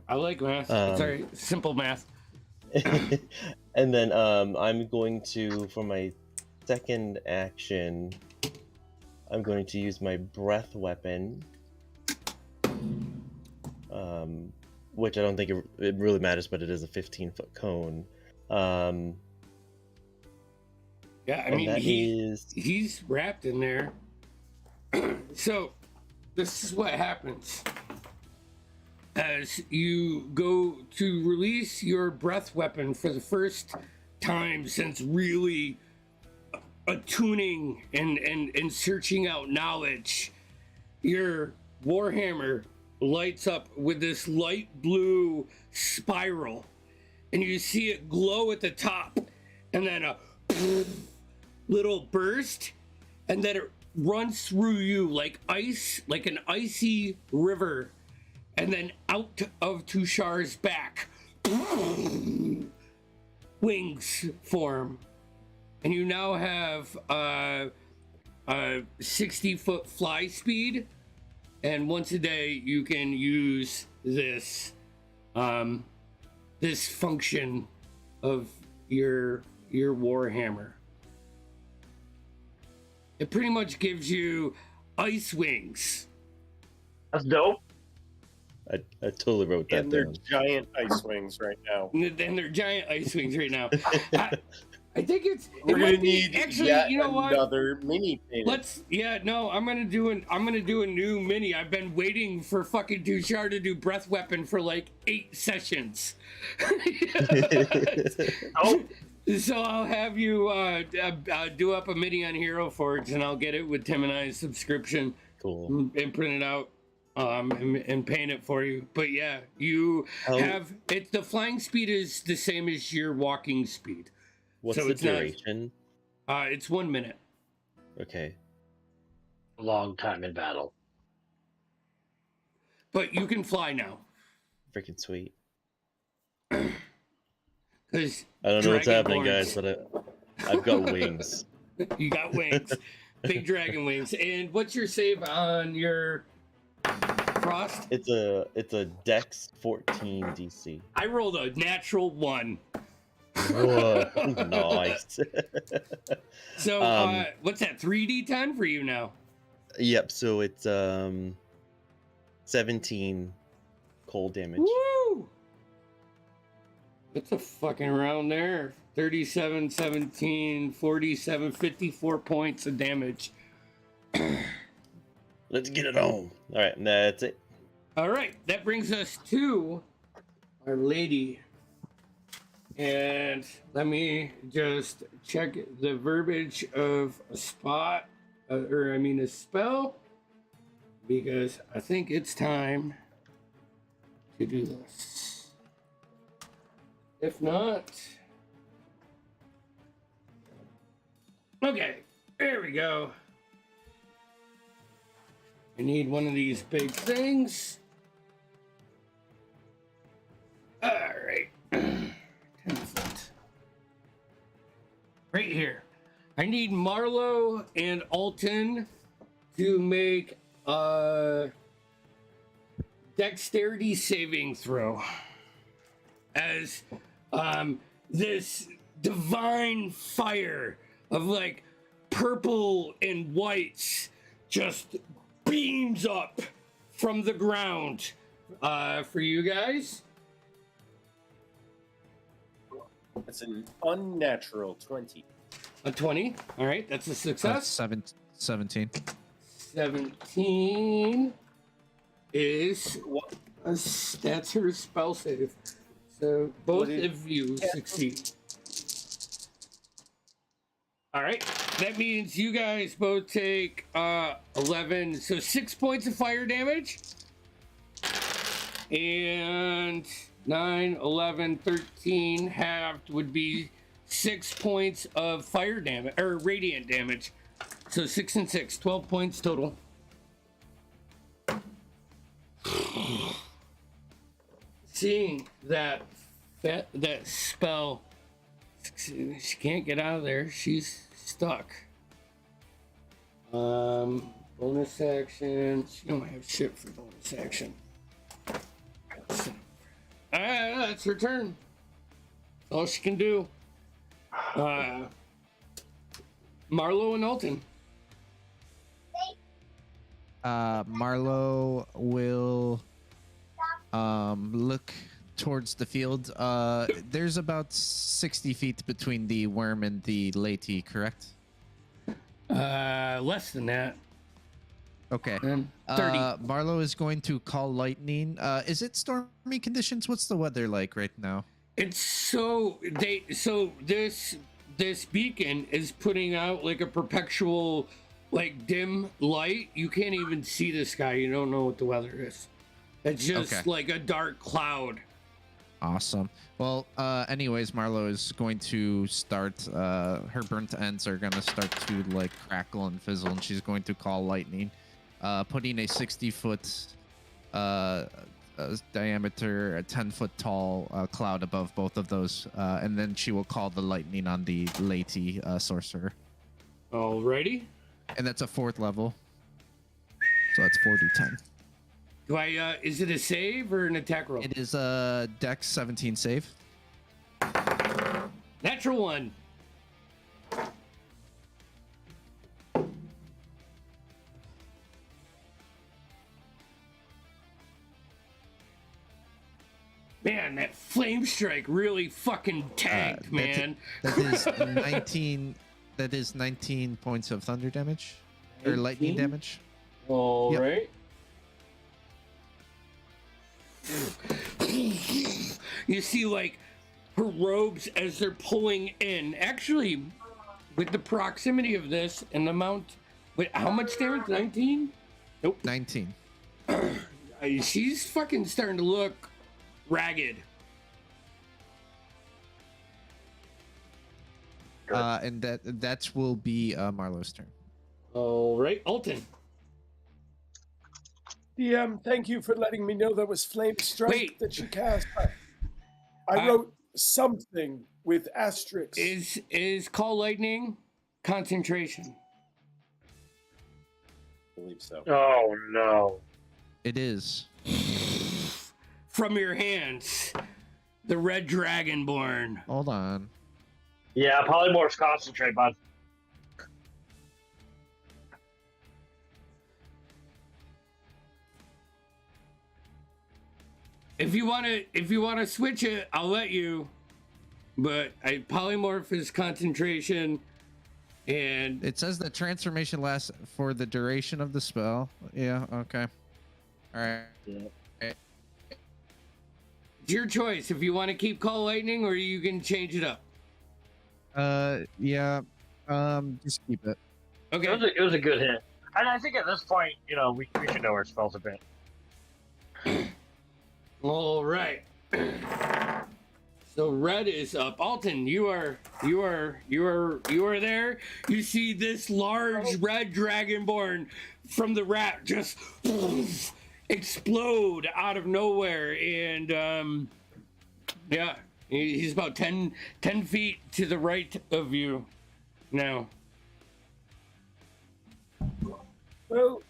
I like math. Sorry, simple math. And then I'm going to, for my second action, I'm going to use my breath weapon, which I don't think it really matters, but it is a 15-foot cone. Yeah, I And mean, that he's wrapped in there. So, this is what happens. As you go to release your breath weapon for the first time since really attuning and searching out knowledge, your Warhammer lights up with this light blue spiral, and you see it glow at the top, and then a little burst, and then it runs through you like ice, like an icy river, and then out of Tushar's back, wings form, and you now have a 60-foot fly speed, and once a day you can use this this function of your Warhammer. It pretty much gives you ice wings. That's dope. I totally wrote that And they're down. giant ice wings right now. And they're giant ice wings right now. I think it's. We're it gonna might be, need actually. yet You know what? another mini painting. I'm gonna do a new mini. I've been waiting for fucking Duchar to do breath weapon for like 8 sessions. Oh, So I'll have you do up a mini on Hero Forge, and I'll get it with Tim and I's subscription Cool. and print it out and paint it for you. But yeah, you have it. The flying speed is the same as your walking speed. What's So the it's not- duration? It's 1 minute. Okay. Long time in battle. But you can fly now. Freaking sweet. Because I don't know what's happening, Dragonborns- guys, but I've got wings. you got wings. Big dragon wings. And what's your save on your frost? It's a Dex 14 DC. I rolled a natural 1. Whoa, nice. So what's that? 3d10 for you now? Yep. So it's 17 cold damage. Woo! What's a fucking round there? 37, 17, 47, 54 points of damage. Let's get it on. All right, that's it. All right, that brings us to Our Lady. And let me just check the verbiage of a spot, a spell, because I think it's time to do this. If not, okay, there we go. I need one of these big things. All right. 10 foot. Right here. I need Marlowe and Alton to make a dexterity saving throw. As this divine fire of like purple and whites just beams up from the ground for you guys. That's an unnatural 20. A 20. All right, that's a success. 17. 17 is that's her spell save. So both of you succeed. All right, that means you guys both take 11, so 6 points of fire damage, and 9, 11, 13 halved would be 6 points of fire damage or radiant damage. So 6 and 6, 12 points total. Seeing that spell, she can't get out of there. She's stuck. Bonus action. She don't have shit for bonus action. That's her turn. That's all she can do. Marlowe and Alton. Marlowe will look towards the field. There's about 60 feet between the worm and the lady, correct? Less than that. Okay. 30. Marlowe is going to call lightning. Is it stormy conditions? What's the weather like right now? It's this beacon is putting out like a perpetual like dim light. You can't even see the sky. You don't know what the weather is. It's just like a dark cloud. Awesome. Well, anyways, Marlowe is going to start, her burnt ends are going to start to like crackle and fizzle, and she's going to call lightning, putting a 60-foot diameter, a 10-foot tall cloud above both of those, and then she will call the lightning on the lady sorcerer. Alrighty. And that's a 4th level. So that's 4d10. Do I, is it a save or an attack roll? It is a Dex 17 save. Natural 1. Man, that flame strike really fucking tanked, man. That is 19. That is 19 points of thunder damage or lightning 19? damage. All Yep. right. You see, like, her robes as they're pulling in. Actually, with the proximity of this and the amount, wait, how much damage? 19? Nope. 19. She's fucking starting to look ragged. And that will be Marlowe's turn. All right, Alton. DM, thank you for letting me know there was flame strike Wait. that you cast. I wrote something with asterisks. Is call lightning concentration? I believe so. Oh no. It is. From your hands, the red dragonborn. Hold on. Yeah, polymorphs concentrate, bud. If you wanna switch it, I'll let you. But polymorph is concentration, and It says that transformation lasts for the duration of the spell. Yeah. Okay. All right. it's your choice if you want to keep call lightning or you can change it up. Yeah. Just keep it. Okay. It was a good hit. And I think at this point, we should know our spells a bit. All right. So red is up. Alton, you are there. You see this large red dragonborn from the rat just explode out of nowhere, and yeah, he's about 10 feet to the right of you now. Well,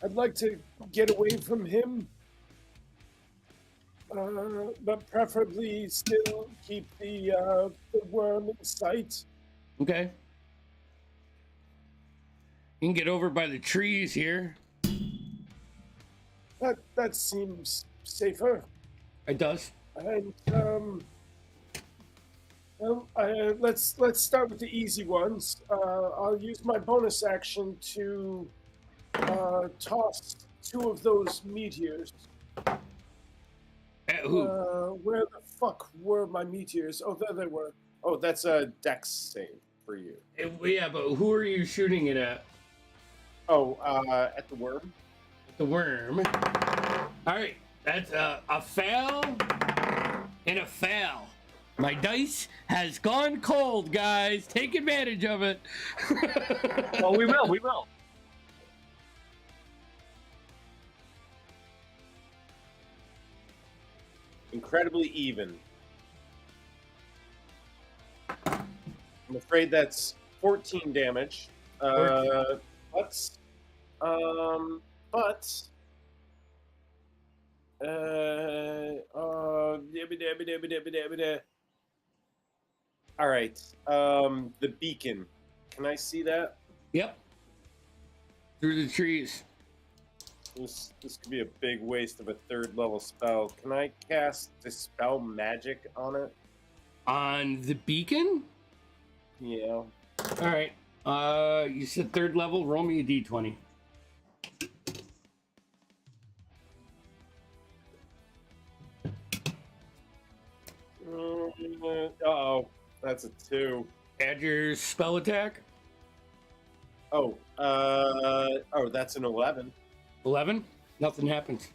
I'd like to get away from him, but preferably still keep the worm in sight. Okay. You can get over by the trees here. That seems safer. It does. And well, let's start with the easy ones. I'll use my bonus action to toss 2 of those meteors. At who? Where the fuck were my meteors? Oh, there they were. Oh, that's a dex save for you. Yeah, but who are you shooting it at? Oh, at the worm. The worm. All right, that's a fail and a fail. My dice has gone cold, guys. Take advantage of it. Well, we will. Incredibly even. I'm afraid that's 14 damage. But all right. The beacon. Can I see that? Yep. Through the trees. This could be a big waste of a 3rd level spell. Can I cast Dispel Magic on it? On the beacon? Yeah. All right. You said 3rd level. Roll me a d20. Uh-oh. That's a 2. Add your spell attack. Oh, that's an 11. 11. Nothing happens.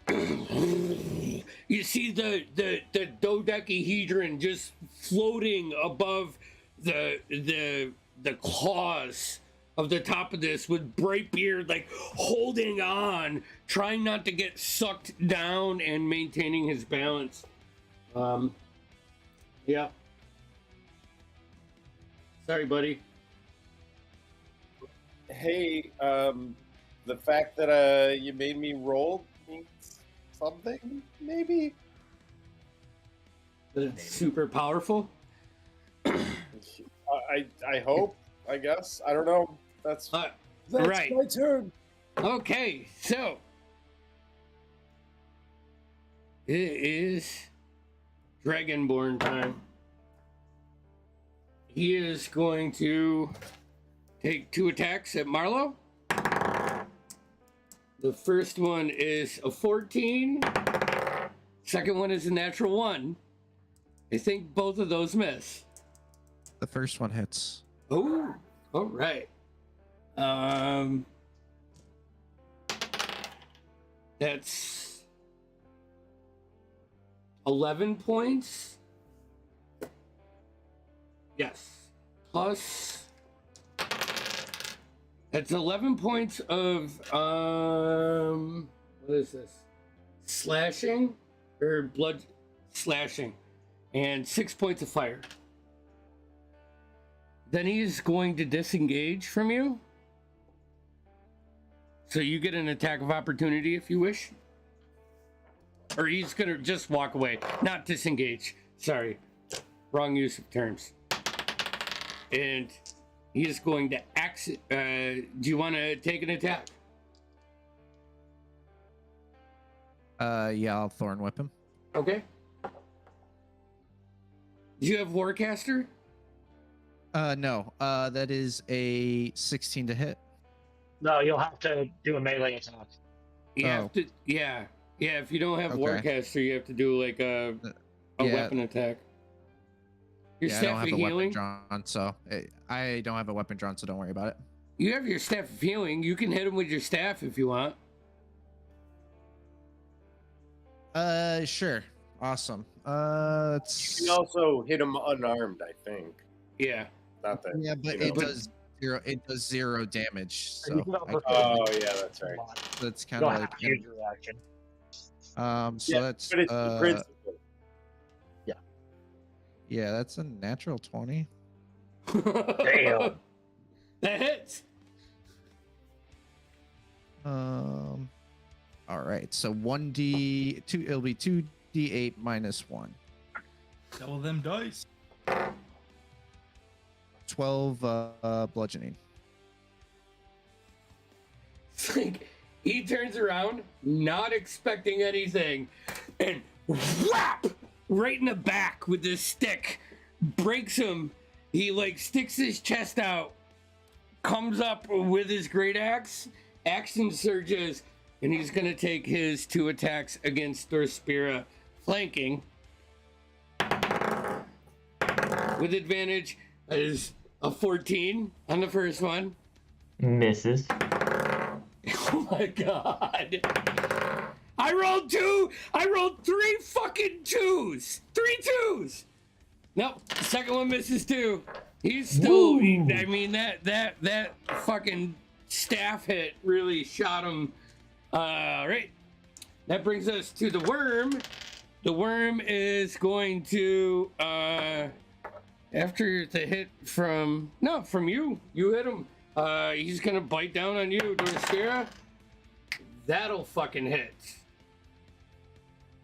You see the dodecahedron just floating above the claws of the top of this, with Brightbeard like holding on, trying not to get sucked down and maintaining his balance. Yeah. Sorry, buddy. Hey, the fact that you made me roll means something, maybe? It's super powerful. I hope, I guess. I don't know. That's That's Right. my turn. Okay, so it is Dragonborn time. He is going to take 2 attacks at Marlowe. The first one is a 14. Second one is a natural 1. I think both of those miss. The first one hits. Oh, all right. That's 11 points. Yes. Plus, that's 11 points of, what is this? Slashing or blood slashing, and 6 points of fire. Then he's going to disengage from you. So you get an attack of opportunity if you wish. Or he's going to just walk away, not disengage. Sorry. Wrong use of terms. And he is going to exit. Do you want to take an attack? Yeah, I'll Thorn Whip him. Okay. Do you have Warcaster? No. That is a 16 to hit. No, you'll have to do a melee attack. You Oh. have to, yeah. Yeah, if you don't have Okay. Warcaster, you have to do like a Yeah. weapon attack. Your Yeah, I staff don't have of a healing? weapon drawn, so I don't have a weapon drawn, so don't worry about it. You have your staff of healing. You can hit him with your staff if you want. Sure. Awesome. You It's can also hit him unarmed, I think. Yeah. Not that. yeah, but you it know. does zero. It does 0 damage. And you So can go for Oh yeah, that's right. that's You kind don't of have like to use your reaction. so Yeah, that's But it's the principle. yeah, that's a natural 20. Damn. That hits. All right, so 1d2. It'll be 2d8 minus 1. Double them dice. 12 bludgeoning. It's like he turns around, not expecting anything, and whap right in the back with this stick, breaks him. He like sticks his chest out, comes up with his great axe, action surges, and he's gonna take his 2 attacks against Dorspira, flanking with advantage. Is a 14 on the first one. Misses. Oh my god. I rolled 2. I rolled 3 fucking 2s. 3 2s. Nope. The second one misses too. He's still. I mean that fucking staff hit really shot him. Right. That brings us to the worm. The worm is going to after the hit from you. You hit him. He's gonna bite down on you, Dorspira. That'll fucking hit.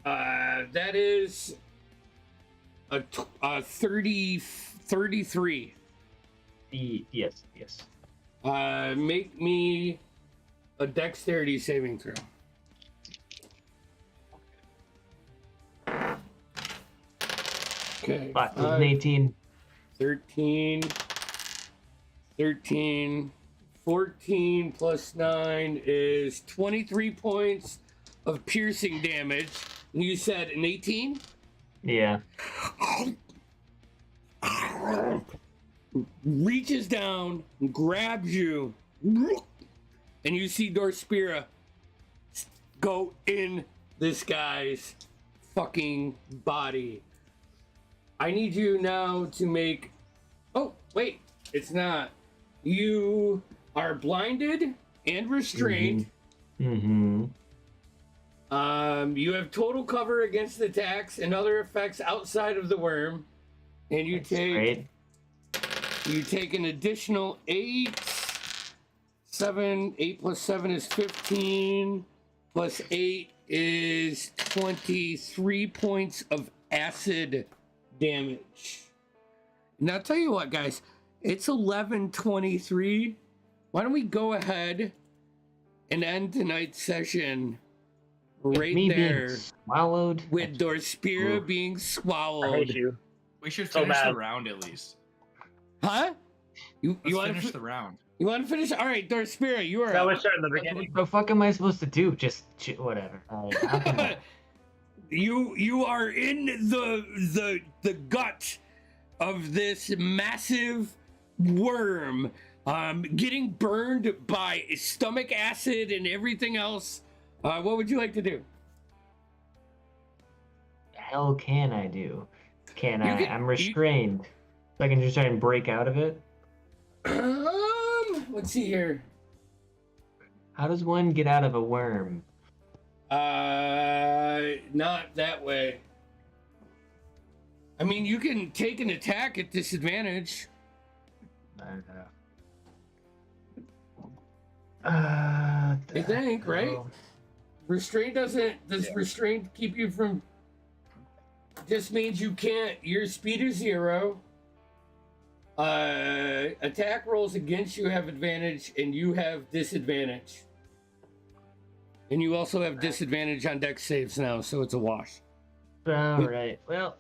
That is a 33. Yes. Make me a dexterity saving throw. Okay. 5 was an 18. 13, 14 plus 9 is 23 points of piercing damage. And you said an 18? Yeah. Reaches down, grabs you, and you see Dorspira go in this guy's fucking body. I need you now to make... Oh, wait, it's not. You are blinded and restrained. Mm-hmm. You have total cover against attacks and other effects outside of the worm. And you Great. you take an additional 8. 8 plus 7 is 15. Plus 8 is 23 points of acid damage. Now I'll tell you what, guys, it's 11:23. Why don't we go ahead and end tonight's session right Me there being swallowed. with Dorspira Oof. being I hate swallowed. you. We should So finish the bad. round at least. Huh? You Let's want finish to the round. you want to finish? All right, Dorspira, you are That up. was starting the What beginning. the fuck am I supposed to do? Just whatever. How can I? You are in the gut of this massive worm, getting burned by stomach acid and everything else. What would you like to do? Hell can I do? Can You I? can- I'm restrained. So I can just try and break out of it. Let's see here. How does one get out of a worm? Not that way. I mean, you can take an attack at disadvantage. I think, right? Restraint does restraint keep you from? Just means you can't. Your speed is 0. Attack rolls against you have advantage, and you have disadvantage. And you also have disadvantage on dex saves now, so it's a wash. All right. Well,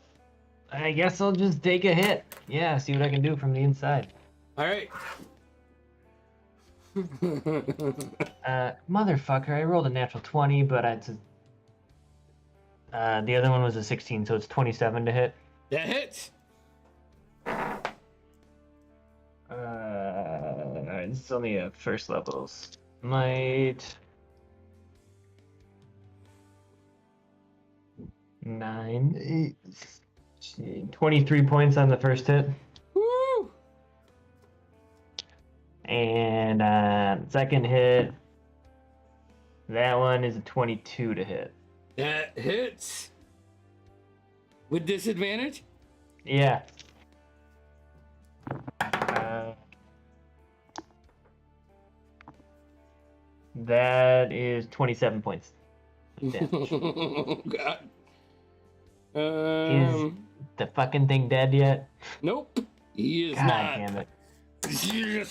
I guess I'll just take a hit. Yeah, see what I can do from the inside. All right. Motherfucker, I rolled a natural 20, but the other one was a 16, so it's 27 to hit. That hits. Alright, this is only a first levels. Might 9, 8, 23 points on the first hit. Woo! And second hit, that one is a 22 to hit. That hits. With disadvantage? Yeah. That is 27 points. Damage. God. Is the fucking thing dead yet? Nope. He is God not. damn it. You're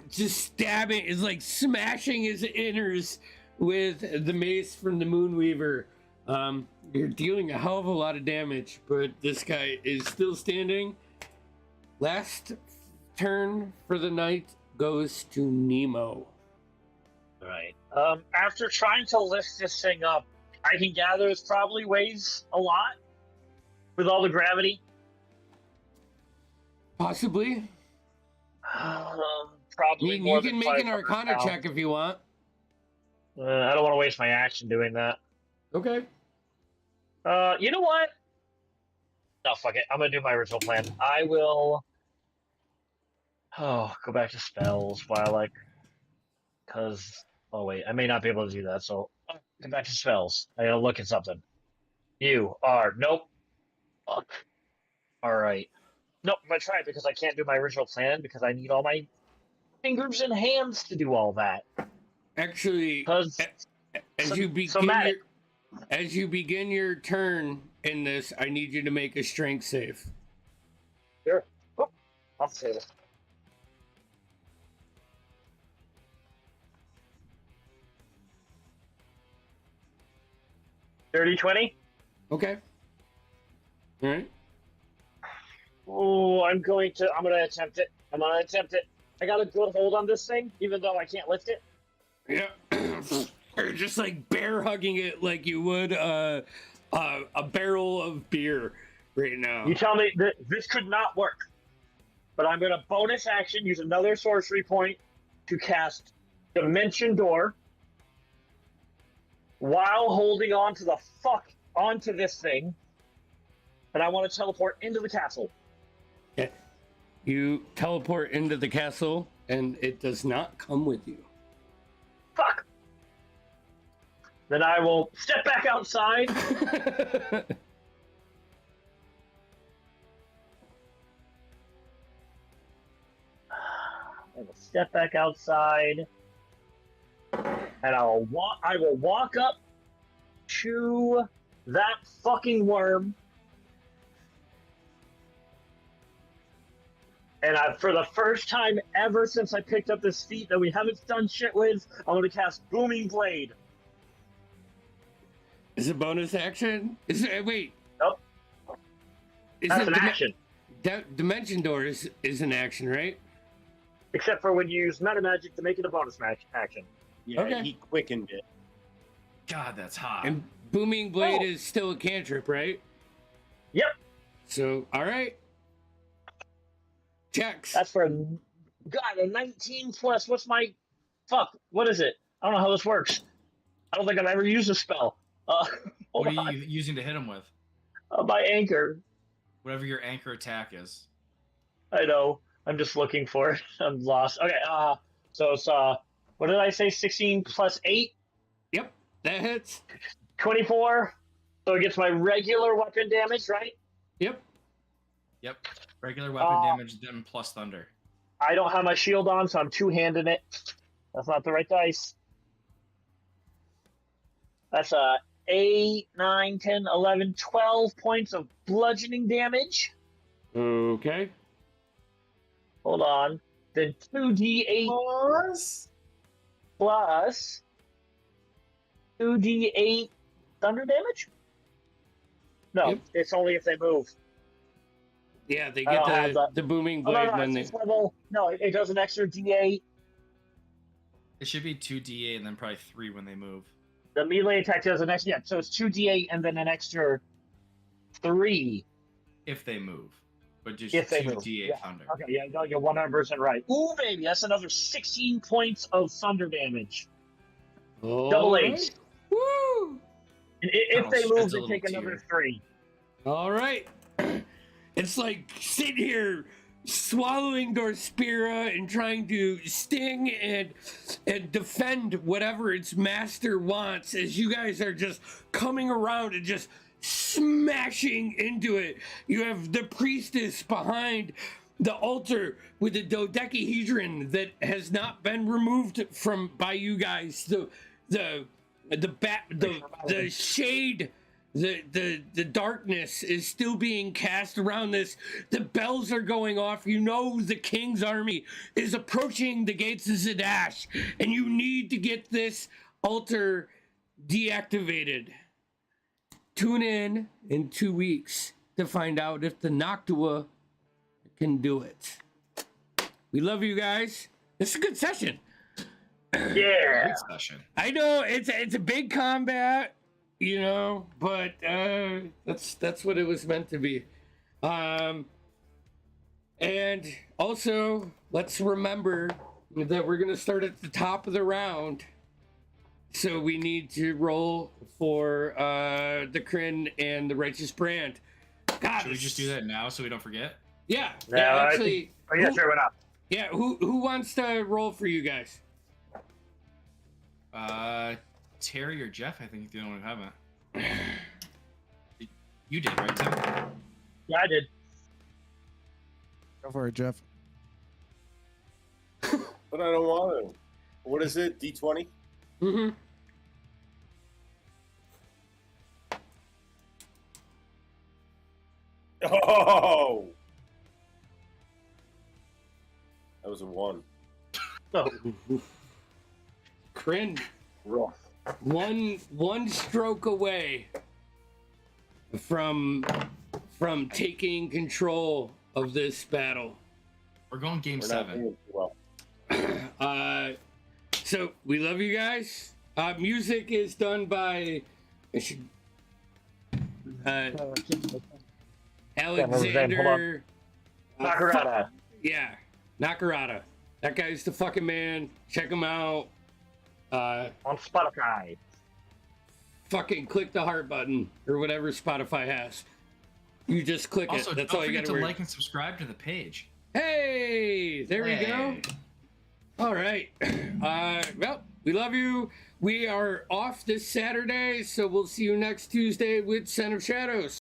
just stabbing. It's like smashing his innards with the mace from the Moonweaver. You're dealing a hell of a lot of damage, but this guy is still standing. Last turn for the night goes to Nemo. Right. After trying to lift this thing up, I can gather it probably weighs a lot with all the gravity. Possibly. Probably more You can than make an 500 Arcana pounds. check if you want. I don't want to waste my action doing that. Okay. You know what? No, fuck it. I'm gonna do my original plan. I will. Oh, go back to spells while because oh wait, I may not be able to do that. So go back to spells. I gotta look at something. You are nope. Fuck. All right. Nope. I'm gonna try it because I can't do my original plan because I need all my fingers and hands to do all that. Actually, Because as you begin somatic. as you begin your turn in this, I need you to make a strength save. Sure. Oh, I'll save it. Dirty 20. Okay. All right. Oh, I'm gonna attempt it. I got a good hold on this thing, even though I can't lift it. Yeah. You're just like bear hugging it like you would a barrel of beer right now. You tell me that this could not work, but I'm gonna bonus action use another sorcery point to cast Dimension Door while holding on to onto this thing, and I want to teleport into the castle. Okay. You teleport into the castle, and it does not come with you. Fuck. Then I will step back outside. I will step back outside, and I will walk up to that fucking worm. And for the first time ever since I picked up this feat that we haven't done shit with, I'm going to cast Booming Blade. Is it bonus action? Is it wait? Nope. Is That's it an action. Dimension Door is an action, right? Except for when you use meta magic to make it a bonus action. Yeah, Okay. he quickened it. God, that's hot. And Booming Blade is still a cantrip, right? Yep. So, all right. Checks. That's for God, a 19 plus. What's my fuck? What is it? I don't know how this works. I don't think I've ever used a spell. What Hold are on. you using to hit him with? My anchor. Whatever your anchor attack is. I know. I'm just looking for it. I'm lost. Okay. So it's what did I say? 16 plus 8. Yep, that hits. 24. So it gets my regular weapon damage, right? Yep. Yep. Regular weapon damage, then plus thunder. I don't have my shield on, so I'm two-handing it. That's not the right dice. That's 8, 9, 10, 11, 12 points of bludgeoning damage. Okay. Hold on. Then 2d8 plus 2d8 thunder damage? No, Yep. it's only if they move. Yeah, they I don't get have that. the booming Oh, blade no, when they. it's level. No, it does an extra d8. It should be 2d8 and then probably 3 when they move. The melee attack does an extra. Yeah, so it's 2d8 and then an extra 3 If they move. But just if they 2d8 move. Yeah. thunder. Okay, yeah, no, you're 100% right. Ooh, baby, that's another 16 points of thunder damage. All Double right. H. Woo! And if Oh, they that's move, a they little take another tier. 3. All right. It's like sitting here swallowing Dorspira and trying to sting and defend whatever its master wants as you guys are just coming around and just smashing into it. You have the priestess behind the altar with the dodecahedron that has not been removed from by you guys. The shade, the darkness is still being cast around this. The bells are going off. You know the king's army is approaching the gates of Zadash, and you need to get this altar deactivated. Tune in 2 weeks to find out if the Noctua can do it. We love you guys. This is a good session. Yeah. Great session. I know it's a big combat, you know, but that's what it was meant to be. And also let's remember that we're gonna start at the top of the round. So we need to roll for the Kryn and the Righteous Brand. God, Should we just do that now so we don't forget? Yeah, No, yeah. I Actually, Oh, yeah, sure, why not? yeah. Who wants to roll for you guys? Terry or Jeff, I think is the only one who haven't. You did, right, Tim? Yeah, I did. Go for it, Jeff. But I don't want to. What is it? D20? Mm-hmm. Oh! That was a 1. Oh, Kryn, Rough. one stroke away from taking control of this battle. We're going game We're not 7. doing too well. So we love you guys. Music is done by Alexander. Nakarada. Yeah, Nakarada. That guy's the fucking man. Check him out. On Spotify. Fucking click the heart button or whatever Spotify has. You just click Also, it. That's don't all you forget gotta to worry. like and subscribe to the page. Hey, there we go. Hey. All right. Well, we love you. We are off this Saturday, so we'll see you next Tuesday with Son of Shadows.